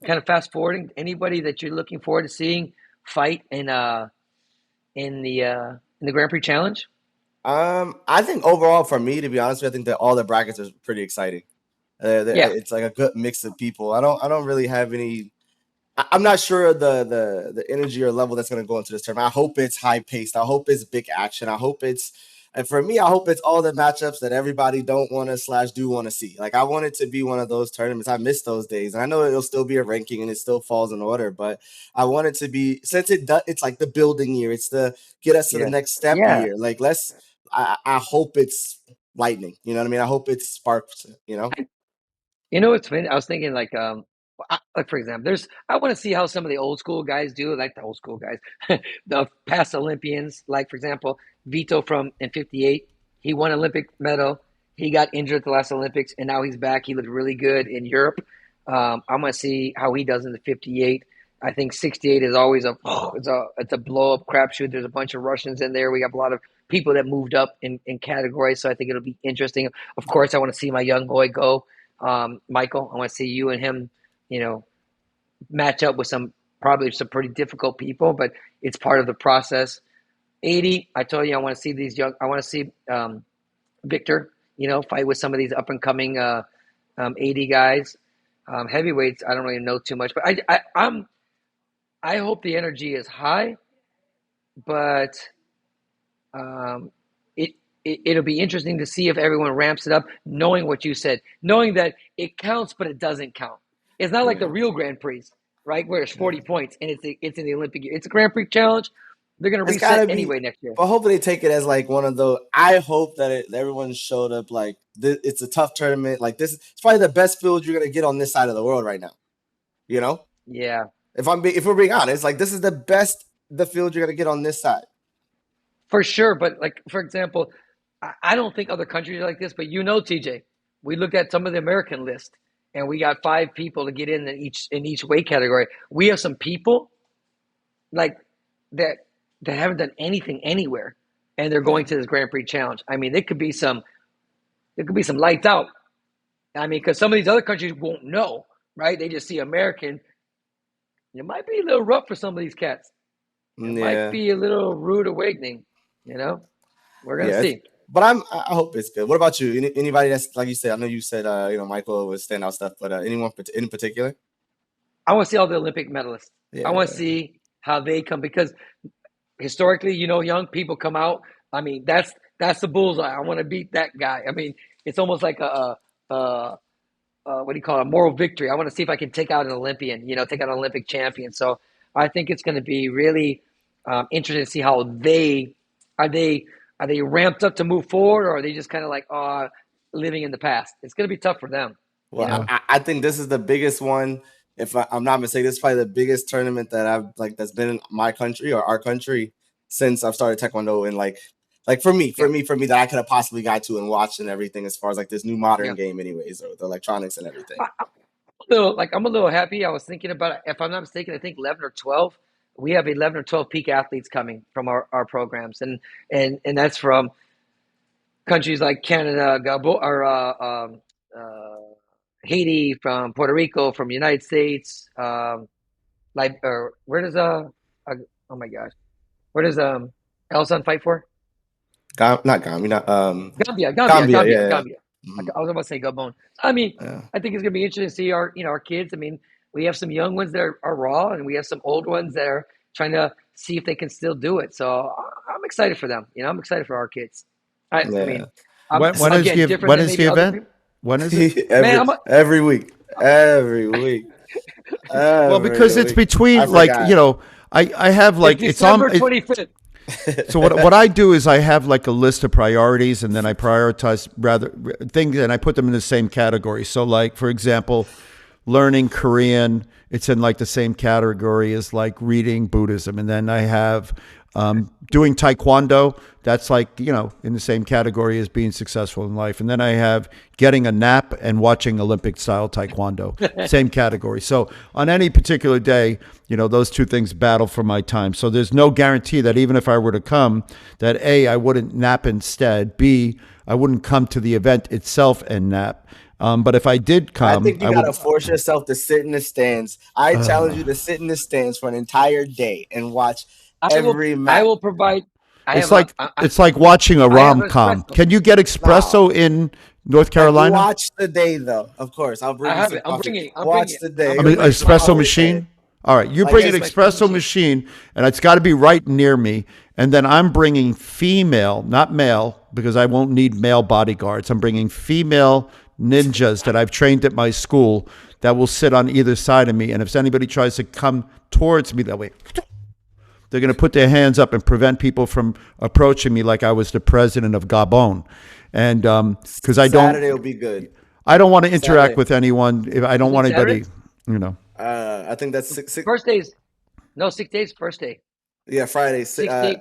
kind of fast forwarding, anybody that you're looking forward to seeing fight in the Grand Prix Challenge? I think overall, for me, to be honest with you, I think that all the brackets are pretty exciting. It's like a good mix of people. I don't really have any. I'm not sure the energy or level that's going to go into this tournament. I hope it's high paced. I hope it's big action. And for me, I hope it's all the matchups that everybody don't want to / do want to see. Like, I want it to be one of those tournaments. I miss those days. And I know it'll still be a ranking and it still falls in order, but I want it to be, since it's like the building year. It's the get us to the next step year. Like, I hope it's lightning. You know what I mean? I hope it's sparks, It's funny. I was thinking like for example, I want to see how some of the old school guys do, like the old school guys, the past Olympians, like for example, Vito in 58, he won Olympic medal. He got injured at the last Olympics and now he's back. He looked really good in Europe. I'm going to see how he does in the 58. I think 68 is always it's a blow up crapshoot. There's a bunch of Russians in there. We have a lot of people that moved up in categories. So I think it'll be interesting. Of course, I want to see my young boy go. Michael, I want to see you and him, match up with probably some pretty difficult people, but it's part of the process. 80, I told you I want to see I want to see Victor, fight with some of these up and coming 80 guys. Heavyweights, I don't really know too much, but I hope the energy is high, but it'll be interesting to see if everyone ramps it up, knowing what you said, knowing that it counts, but it doesn't count. It's not like the real Grand Prix, right, where it's 40 points and it's in the Olympic year. It's a Grand Prix challenge. They're going to reset anyway next year. But hopefully they take it as like one of those. I hope that everyone showed up like it's a tough tournament. Like this, it's probably the best field you're going to get on this side of the world right now. Yeah. If we're being honest, like this is the field you're going to get on this side. For sure. But like, for example, I don't think other countries are like this, but TJ, we looked at some of the American list and we got 5 people to get in each weight category. We have some people like that haven't done anything anywhere and they're going to this Grand Prix challenge. I mean, there could be some lights out. I mean, because some of these other countries won't know, right? They just see American. It might be a little rough for some of these cats. It might be a little rude awakening, We're going to see. But I hope it's good. What about you? Anybody that's, like you said, I know you said, Michael was standout stuff, but anyone in particular? I want to see all the Olympic medalists. Yeah. I want to see how they come because historically, young people come out. I mean, that's the bullseye. I want to beat that guy. I mean, it's almost like what do you call it? A moral victory. I want to see if I can take out an Olympian, take out an Olympic champion. So I think it's going to be really interesting to see how are they ramped up to move forward, or are they just kind of like living in the past? It's going to be tough for them. Well, I think this is the biggest one. If I'm not mistaken, this is probably the biggest tournament that that's been in my country or our country since I've started Taekwondo. And like for me that I could have possibly got to and watched and everything as far as like this new modern game, anyways, or the electronics and everything. I'm a little happy. I was thinking about it. If I'm not mistaken, I think 11 or 12. We have 11 or 12 peak athletes coming from our programs, and that's from countries like Canada, Gabon, or Haiti, from Puerto Rico, from the United States. Where does Elson fight for? Not Gambia. Gambia. Mm-hmm. I was about to say Gabon. I mean, I think it's gonna be interesting to see our kids. I mean, we have some young ones that are raw, and we have some old ones that are trying to see if they can still do it. So I'm excited for them. I'm excited for our kids. I mean, when is the event? When is it? Every week. Well, because it's between I have like it's December 25th. So what I do is I have like a list of priorities, and then I prioritize rather things, and I put them in the same category. So like, for example, learning Korean, it's in like the same category as like reading Buddhism. And then I have doing Taekwondo, that's like, in the same category as being successful in life. And then I have getting a nap and watching Olympic style Taekwondo, same category. So on any particular day, those two things battle for my time. So there's no guarantee that even if I were to come, that A, I wouldn't nap instead, B, I wouldn't come to the event itself and nap. But if I did come, I think you gotta force yourself to sit in the stands. I challenge you to sit in the stands for an entire day and watch every match. I will provide. It's like watching a rom-com. Can you get espresso in North Carolina? Watch the day, though. Of course, I'll bring. I'm bringing. Watch the day. I mean, espresso machine. All right, you bring an espresso machine, and it's got to be right near me. And then I'm bringing female, not male, because I won't need male bodyguards. I'm bringing female ninjas that I've trained at my school that will sit on either side of me. And if anybody tries to come towards me that way, they're going to put their hands up and prevent people from approaching me like I was the president of Gabon. And because Saturday will be good. I don't want to interact with anyone. If I don't want anybody, I think that's six. First days. No, 6 days. First day. Yeah, Friday. 58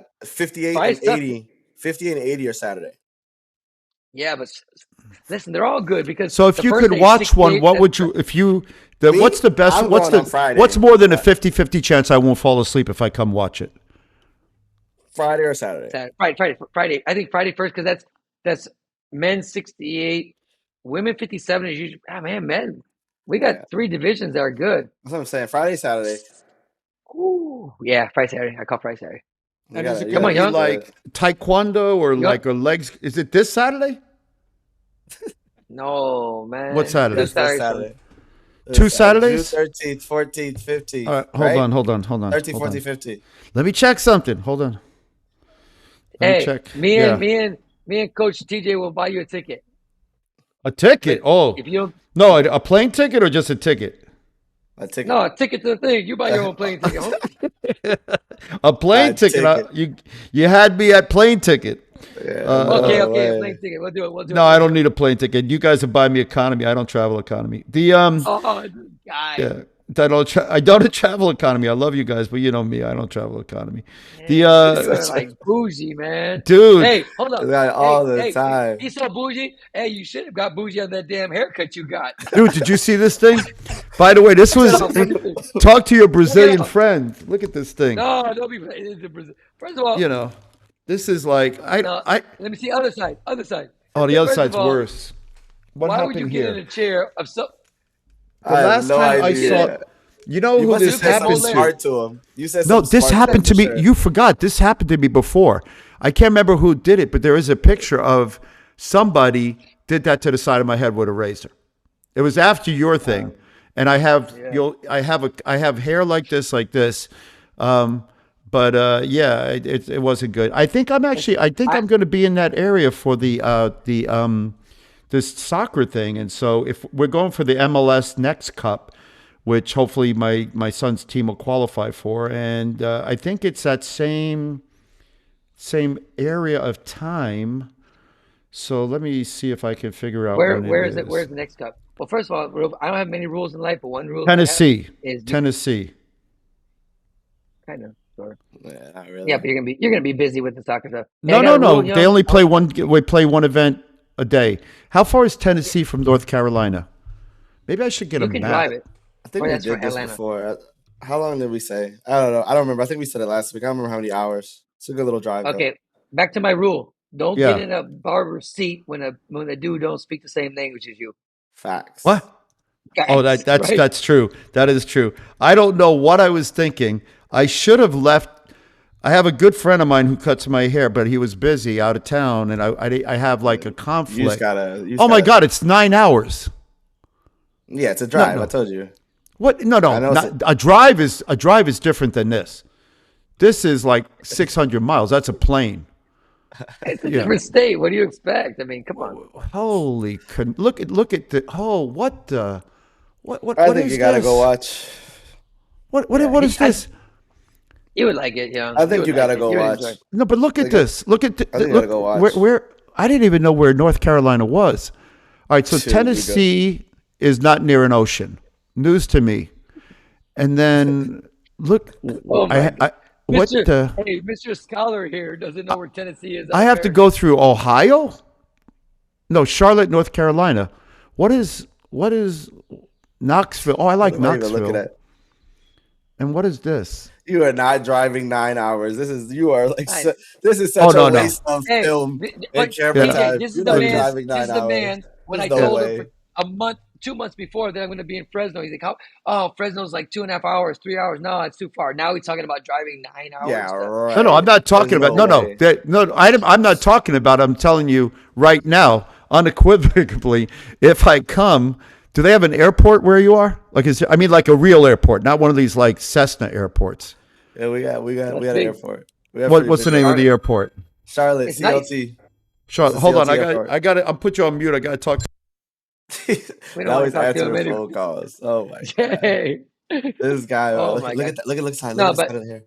and 80. 58 and 80 are Saturday. Yeah, but listen, they're all good because. So if you could watch one, what would you? If you, what's the best? What's more than a 50-50 chance I won't fall asleep if I come watch it? Friday or Saturday? Friday. I think Friday first because that's men 68, women 57 is usually. Men. We got 3 divisions that are good. That's what I'm saying. Friday, Saturday. Ooh, yeah, Friday, Saturday. I call Friday, Saturday. And is it going to be like Taekwondo or like a legs? Is it this Saturday? No, man. What Saturday? This Saturday. 2 Saturdays? June 13th, 14th, 15th. All right, hold on. 13th, 14th, 15th. Let me check something. Hold on. Me and Coach TJ will buy you a ticket. A ticket? Oh. If you No, a plane ticket or just a ticket? A ticket. No, a ticket to the thing. You buy your own plane ticket. A plane ticket. You had me at plane ticket. Yeah. Okay, plane ticket. We'll do it. No, I don't need a plane ticket. You guys will buy me economy. I don't travel economy. Guy. Yeah. I don't travel economy. I love you guys, but you know me. I don't travel economy. Like bougie, man. Dude. Hey, hold on. All the time. He's so bougie. Hey, you should have got bougie on that damn haircut you got. Dude, did you see this thing? By the way, this was talk to your Brazilian friend. Look at this thing. No, don't be. First of all, this is like let me see other side. Oh, the other side's worse. Why would you get in a chair of so? The last time I saw, who this happened to? You said no. This happened to me. Sure. You forgot. This happened to me before. I can't remember who did it, but there is a picture of somebody did that to the side of my head with a razor. It was after your thing, and I have I have hair like this. But it wasn't good. I think I'm going to be in that area for this soccer thing. And so if we're going for the MLS Next Cup, which hopefully my son's team will qualify for, and I think it's that same area of time. So let me see if I can figure out where is it. Where's the Next Cup? Well, first of all, I don't have many rules in life, but one rule Tennessee. Tennessee. Kind of. Yeah, not really. Yeah, but you're gonna be busy with the soccer stuff. No. They only play one. We play one event a day. How far is Tennessee from North Carolina? Maybe I should get a map. You can drive it. I think we did this before. How long did we say? I don't know. I don't remember. I think we said it last week. I don't remember how many hours. It's a good little drive. Okay, back to my rule. Don't get in a barber seat when a dude don't speak the same language as you. Facts. What? Oh, that's true. That is true. I don't know what I was thinking. I should have left. I have a good friend of mine who cuts my hair, but he was busy out of town, and I have like a conflict. My God, it's 9 hours. Yeah, it's a drive. No. I told you. What? No. A drive is different than this. This is like 600 miles. That's a plane. It's a different state. What do you expect? I mean, come on. Holy! Look at the. Oh, what the? What? I think you gotta go watch. What is this? You would like it, yeah. I think you gotta go watch. No, but look at this. Look at I think you gotta go watch. Where I didn't even know where North Carolina was. All right, so Tennessee is not near an ocean. News to me. And then look, Mr. Scholar here doesn't know where Tennessee is. I have to go through Ohio? No, Charlotte, North Carolina. What is Knoxville? Oh, I like Knoxville. Look at that. And what is this? You are not driving 9 hours. This is such a waste of film and camera time. This is the man. When I told him a month, 2 months before that I'm going to be in Fresno, he's like, "Oh, Fresno's like 2.5 hours, 3 hours. No, it's too far." Now he's talking about driving 9 hours. Yeah, right. No, I'm not talking about. I'm not talking about. I'm telling you right now, unequivocally, if I come. Do they have an airport where you are? Like, like a real airport, not one of these like Cessna airports. Yeah, we got an airport. What's the name of the airport? Charlotte, CLT. Nice. Charlotte, hold on. I got it. I'll put you on mute. I got to talk. Now he's answering phone calls. Oh my god, this guy. Look at that. Look at side. Look at here.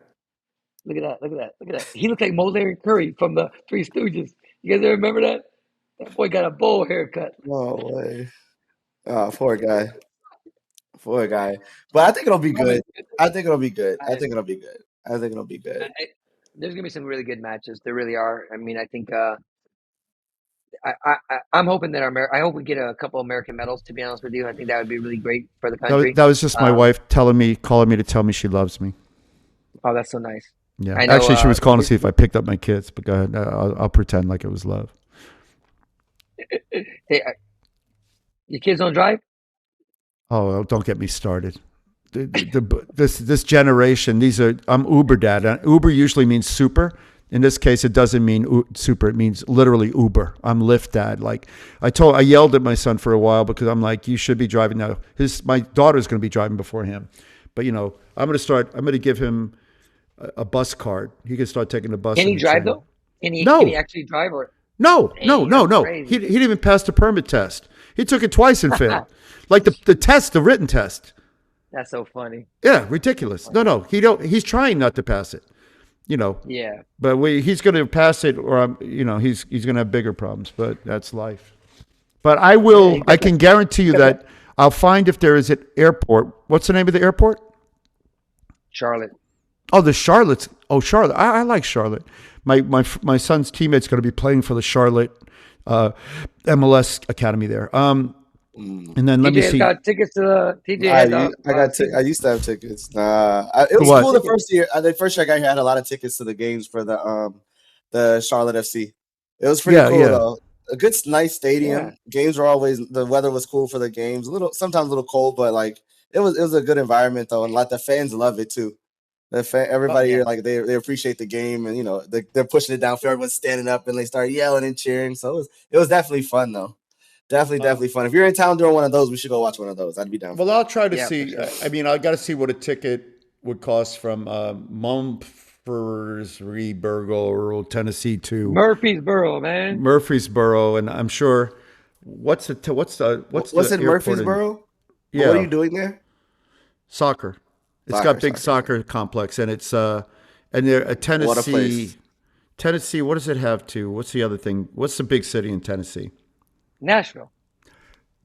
Look at that. He looks like Larry Curry from the Three Stooges. You guys remember that? That boy got a bowl haircut. No way. Oh, poor guy. But I think it'll be good. There's gonna be some really good matches. There really are. I mean, I think I'm hoping that I hope we get a couple American medals. To be honest with you, I think that would be really great for the country. That was just my wife calling me to tell me she loves me. Oh, that's so nice. Yeah, I know, actually, she was calling to see if I picked up my kids. But go ahead, I'll pretend like it was love. Hey, your kids don't drive? Oh, don't get me started. This generation, I'm Uber dad. Uber usually means super. In this case, it doesn't mean super. It means literally Uber. I'm Lyft dad. Like I yelled at my son for a while because I'm like, you should be driving now. My daughter's going to be driving before him. But I'm going to give him a bus card. He can start taking the bus. Can he drive though? Can he actually drive or? No. He didn't even pass the permit test. He took it twice and failed. Like the written test. That's so funny. Yeah, ridiculous. No, he's trying not to pass it. Yeah. But he's going to pass it, or he's going to have bigger problems. But that's life. But I will. I can guarantee you that I'll find if there is an airport. What's the name of the airport? Charlotte. Oh, the Charlotte's. Oh, Charlotte. I like Charlotte. My son's teammate's going to be playing for the Charlotte MLS Academy there. And then let me see. Got tickets to the TJ. I used to have tickets. It was cool the first year. The first year I got here, I had a lot of tickets to the games for the Charlotte FC. It was pretty cool though. A good, nice stadium. Yeah. Games were the weather was cool for the games. Sometimes a little cold, but like it was a good environment though, and like the fans love it too. Everybody here, like they appreciate the game, and they're pushing it down for everyone standing up, and they start yelling and cheering. So it was definitely fun though. Definitely fun. If you're in town during one of those, we should go watch one of those. I'd be down. Well, I'll try to see. Sure. I mean, I got to see what a ticket would cost from Murfreesboro, Tennessee to Murfreesboro, man. Murfreesboro, and I'm sure. What's in Murfreesboro? Yeah. What are you doing there? Soccer. It's got big soccer complex, and it's and they're Tennessee. What a place. Tennessee. What does it have to? What's the other thing? What's the big city in Tennessee? Nashville.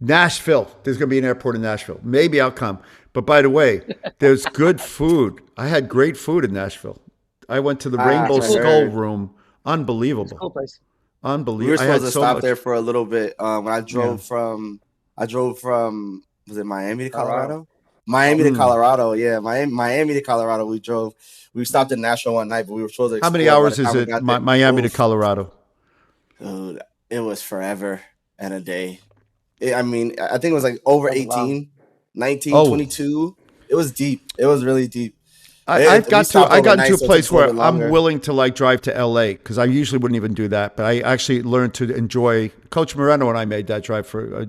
There's going to be an airport in Nashville. Maybe I'll come. But by the way, there's good food. I had great food in Nashville. I went to the Rainbow Skull Room. Unbelievable. Cool place. Unbelievable. We were supposed to stop there for a little bit. When I drove from was it Miami to Colorado? Miami to Colorado. Yeah, Miami to Colorado. We stopped in Nashville one night, but we were supposed to. How many hours is it? Miami to Colorado. Dude, it was forever and a day. I think it was like over 18, 19, 22. It was deep. It was really deep. I got to a place where I'm willing to like drive to LA because I usually wouldn't even do that. But I actually learned to enjoy. Coach Moreno and I made that drive for.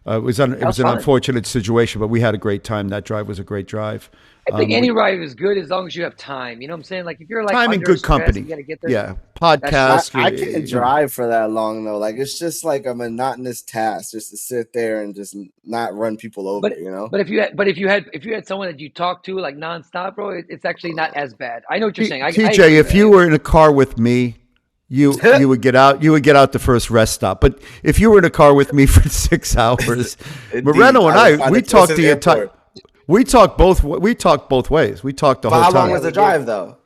It was an unfortunate situation, but we had a great time. That drive was a great drive. I think any ride is good as long as you have time. You know what I'm saying? Like if you're like time and good company, you gotta get there. Yeah, podcast. I can't drive for that long though. Like it's just like a monotonous task just to sit there and just not run people over. But, But if you had someone that you talk to like nonstop, bro, it's actually not as bad. I know what you're saying. TJ, if you were in a car with me, you would get out. You would get out the first rest stop. But if you were in a car with me for 6 hours, Moreno and I, we talked the entire. We talked both. We talked both ways. We talked the whole time. How long was the drive though?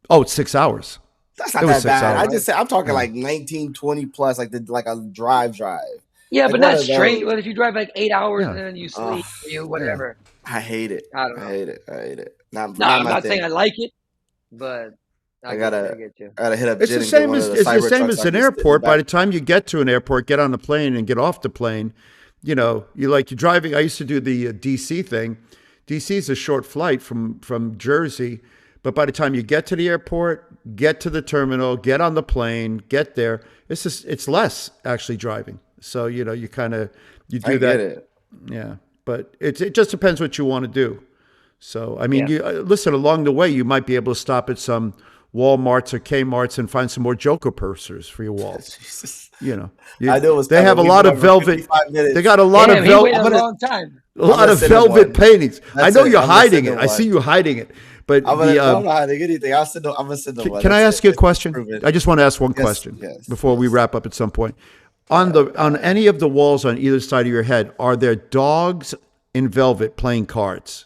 Oh, it's 6 hours. That's not that bad. I just say I'm talking like 19, 20 plus, like a drive. Yeah, but not straight. Well, if you drive like 8 hours and then you sleep, whatever. I hate it. I don't know. I hate it. I'm not saying I like it, but I gotta hit up. It's the same as an airport. By the time you get to an airport, get on the plane and get off the plane, you're driving. I used to do the DC thing. DC is a short flight from Jersey, but by the time you get to the airport, get to the terminal, get on the plane, get there, it's less actually driving. So you do that. Get it. Yeah, but it just depends what you want to do. So I mean, listen, along the way, you might be able to stop at some Walmarts or Kmarts and find some more Joker posters for your walls. Jesus. I know they have a lot of velvet. They got a lot of velvet. A long time. A lot of velvet paintings. I know you're hiding it. I see you hiding it. But I'm not hiding anything. I'm gonna send them. Can I ask you a question? I just want to ask one question before we wrap up at some point. On any of the walls on either side of your head, are there dogs in velvet playing cards?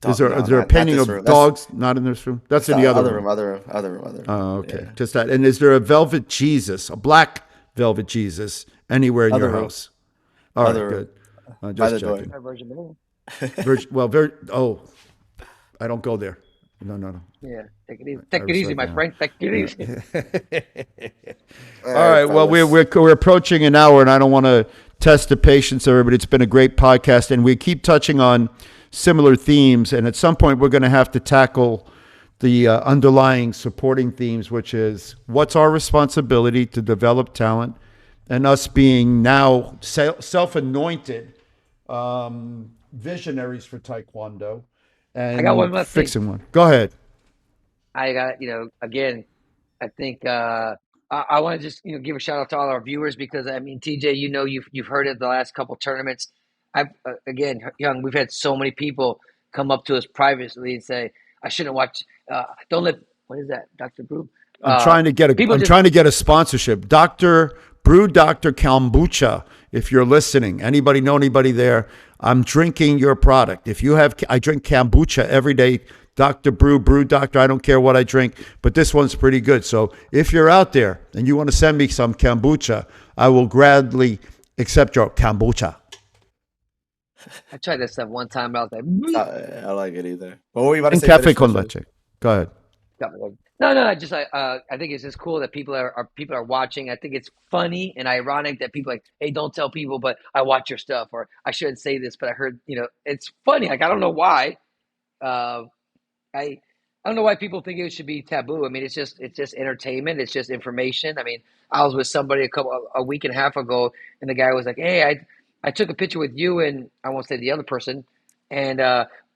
Is there a painting of dogs not in this room? That's in the other room. Other room. Oh, okay. Yeah. Just that. And is there a velvet Jesus, a black velvet Jesus, anywhere in your house? All right, good. Just checking. I don't go there. No. Yeah, take it easy, my friend. Take it easy. All right. Well, we're approaching an hour, and I don't want to test the patience of everybody. It's been a great podcast, and we keep touching on similar themes. And at some point, we're going to have to tackle the underlying supporting themes, which is what's our responsibility to develop talent, and us being now self-anointed visionaries for Taekwondo. And I got one more fixing one. Go ahead. I got, again, I think I want to just, give a shout out to all our viewers because, I mean, TJ, you've heard it the last couple tournaments. We've had so many people come up to us privately and say, I shouldn't watch, don't let, what is that, Dr. Brew? I'm trying to get a sponsorship. Dr. Kombucha, if you're listening, anybody know anybody there? I'm drinking your product. I drink kombucha every day. Dr. Brew Doctor, I don't care what I drink, but this one's pretty good. So if you're out there and you want to send me some kombucha, I will gladly accept your kombucha. I tried that stuff one time, but I was like, I like it either. What were you about to say? Cafe con leche. Go ahead. No. I think it's just cool that people are watching. I think it's funny and ironic that people are like, hey, don't tell people, but I watch your stuff, or I shouldn't say this, but I heard, it's funny. Like I don't know why. I don't know why people think it should be taboo. I mean, it's just entertainment. It's just information. I mean, I was with somebody a week and a half ago, and the guy was like, hey, I took a picture with you, and I won't say the other person, and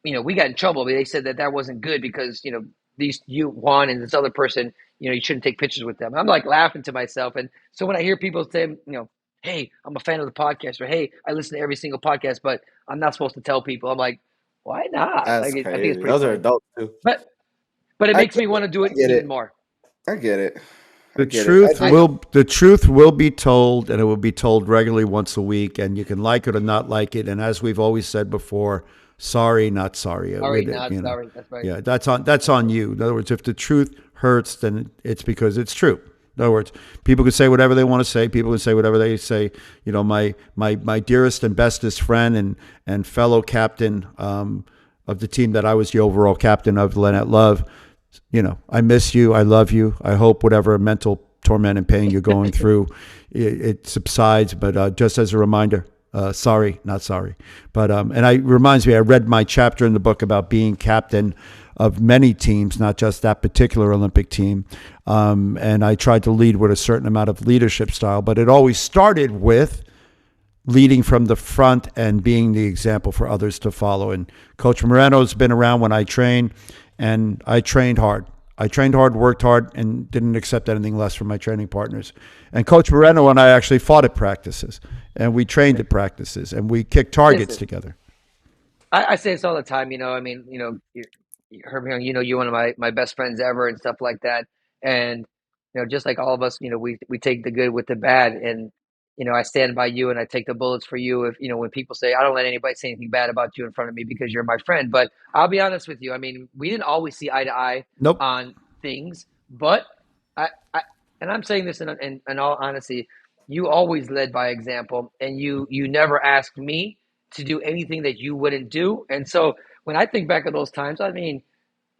we got in trouble. But they said that wasn't good because you Juan and this other person, you shouldn't take pictures with them. I'm like laughing to myself. And so when I hear people say, hey, I'm a fan of the podcast, or hey, I listen to every single podcast, but I'm not supposed to tell people. I'm like, why not? That's crazy. I think it's pretty Those funny. Are adults too. But it makes me want to do it even more. I get it. The truth will be told, and it will be told regularly once a week, and you can like it or not like it. And as we've always said before, sorry, not sorry. Sorry. That's right. Yeah, that's on you. In other words, if the truth hurts, then it's because it's true. In other words, people can say whatever they want to say. People can say whatever they say. My dearest and bestest friend and fellow captain of the team that I was the overall captain of, Lynette Love. I miss you. I love you. I hope whatever mental torment and pain you're going through, it subsides. But just as a reminder, sorry, not sorry. But it reminds me, I read my chapter in the book about being captain of many teams, not just that particular Olympic team. And I tried to lead with a certain amount of leadership style, but it always started with leading from the front and being the example for others to follow. And Coach Moreno's been around when I trained, and I trained hard. I trained hard, worked hard, and didn't accept anything less from my training partners. And Coach Moreno and I actually fought at practices, and we trained at practices, and we kicked targets together. I say this all the time, I mean, you heard me on, you're one of my best friends ever and stuff like that. And, just like all of us, we take the good with the bad. And, I stand by you and I take the bullets for you. If, when people say, I don't let anybody say anything bad about you in front of me because you're my friend. But I'll be honest with you. I mean, we didn't always see eye to eye on things, but and I'm saying this in all honesty, you always led by example, and you never asked me to do anything that you wouldn't do. And so when I think back of those times, I mean,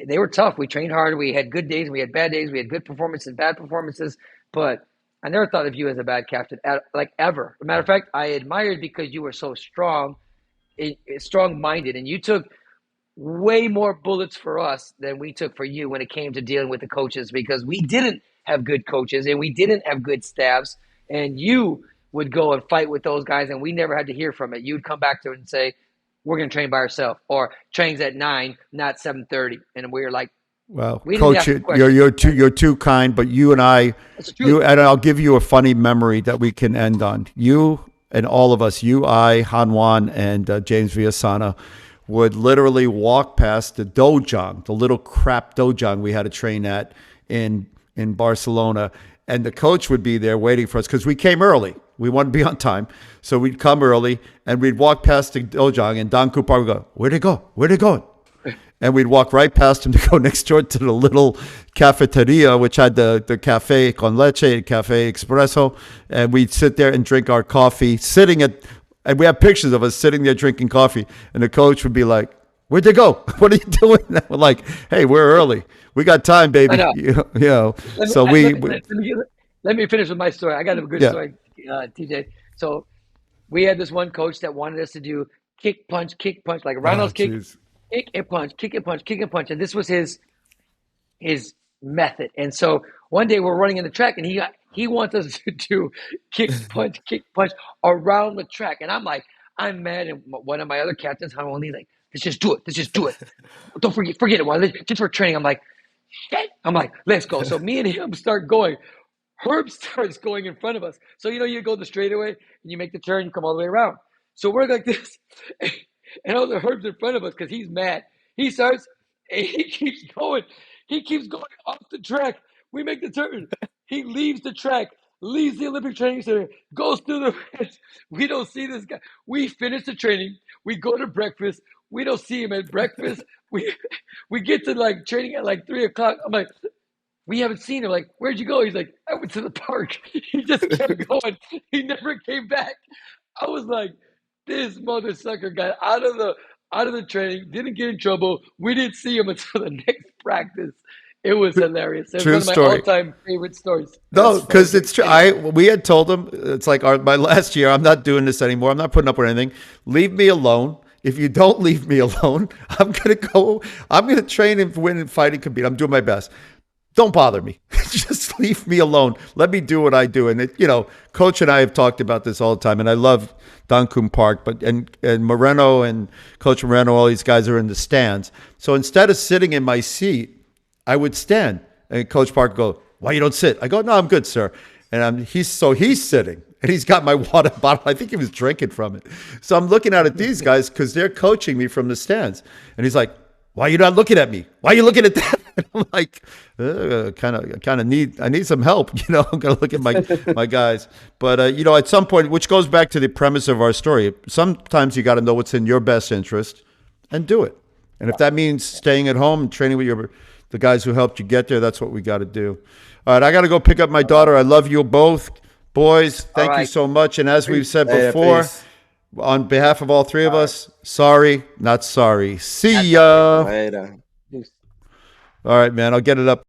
they were tough. We trained hard. We had good days and we had bad days. We had good performances, bad performances. But I never thought of you as a bad captain, like ever. As a matter of fact, I admired because you were so strong-minded, and you took way more bullets for us than we took for you when it came to dealing with the coaches, because we didn't have good coaches and we didn't have good staffs, and you would go and fight with those guys, and we never had to hear from it. You'd come back to it and say, we're going to train by ourselves, or trains at 9, not 7:30. And we were like, well, Coach, you're too kind, but you and and I'll give you a funny memory that we can end on. You and all of us, I, Han Juan, and James Villasana, would literally walk past the dojang, the little crap dojang we had to train at in Barcelona, and the coach would be there waiting for us because we came early. We wanted to be on time. So we'd come early, and we'd walk past the dojang, and Don Cooper would go, where'd they go? Where'd they go? And we'd walk right past him to go next door to the little cafeteria, which had the cafe con leche, cafe espresso. And we'd sit there and drink our coffee, and we have pictures of us sitting there drinking coffee. And the coach would be like, where'd they go? What are you doing? And we're like, hey, we're early. We got time, baby. Let me finish with my story. I got a good story, TJ. So we had this one coach that wanted us to do kick, punch, like a roundhouse kick. Geez. Kick and punch, kick and punch, kick and punch. And this was his method. And so one day we're running in the track, and he wants us to do kick, punch around the track. And I'm like, I'm mad. And one of my other captains, he's like, let's just do it. Don't forget it. Just for training. I'm like, shit. I'm like, let's go. So me and him start going. Herb starts going in front of us. So, you go the straightaway and you make the turn, you come all the way around. So we're like this. And all the Herb's in front of us because he's mad. He starts, and he keeps going. He keeps going off the track. We make the turn. He leaves the track, leaves the Olympic Training Center, goes through the rest. We don't see this guy. We finish the training. We go to breakfast. We don't see him at breakfast. We get to training at 3 o'clock. I'm like, we haven't seen him. Like, where'd you go? He's like, I went to the park. He just kept going. He never came back. I was like, this mother sucker got out of the training, didn't get in trouble. We didn't see him until the next practice. It was hilarious. It was one of my all-time favorite stories. No, because it's true. We had told him, it's like my last year, I'm not doing this anymore. I'm not putting up with anything. Leave me alone. If you don't leave me alone, I'm going to train and win and fight and compete. I'm doing my best. Don't bother me. Just leave me alone. Let me do what I do. And Coach and I have talked about this all the time. And I love Duncombe Park, and Moreno and Coach Moreno, all these guys are in the stands. So instead of sitting in my seat, I would stand. And Coach Park would go, why you don't sit? I go, no, I'm good, sir. And he's sitting. And he's got my water bottle. I think he was drinking from it. So I'm looking out at these guys because they're coaching me from the stands. And he's like, why are you not looking at me? Why are you looking at that? And I'm like, I need some help. I'm going to look at my guys. But, at some point, which goes back to the premise of our story, sometimes you got to know what's in your best interest and do it. And if that means staying at home and training with the guys who helped you get there, that's what we got to do. All right, I got to go pick up my daughter. I love you both. Boys, thank you so much. And as we've said before, on behalf of all three of us, sorry, not sorry. See ya. Later. All right, man. I'll get it up.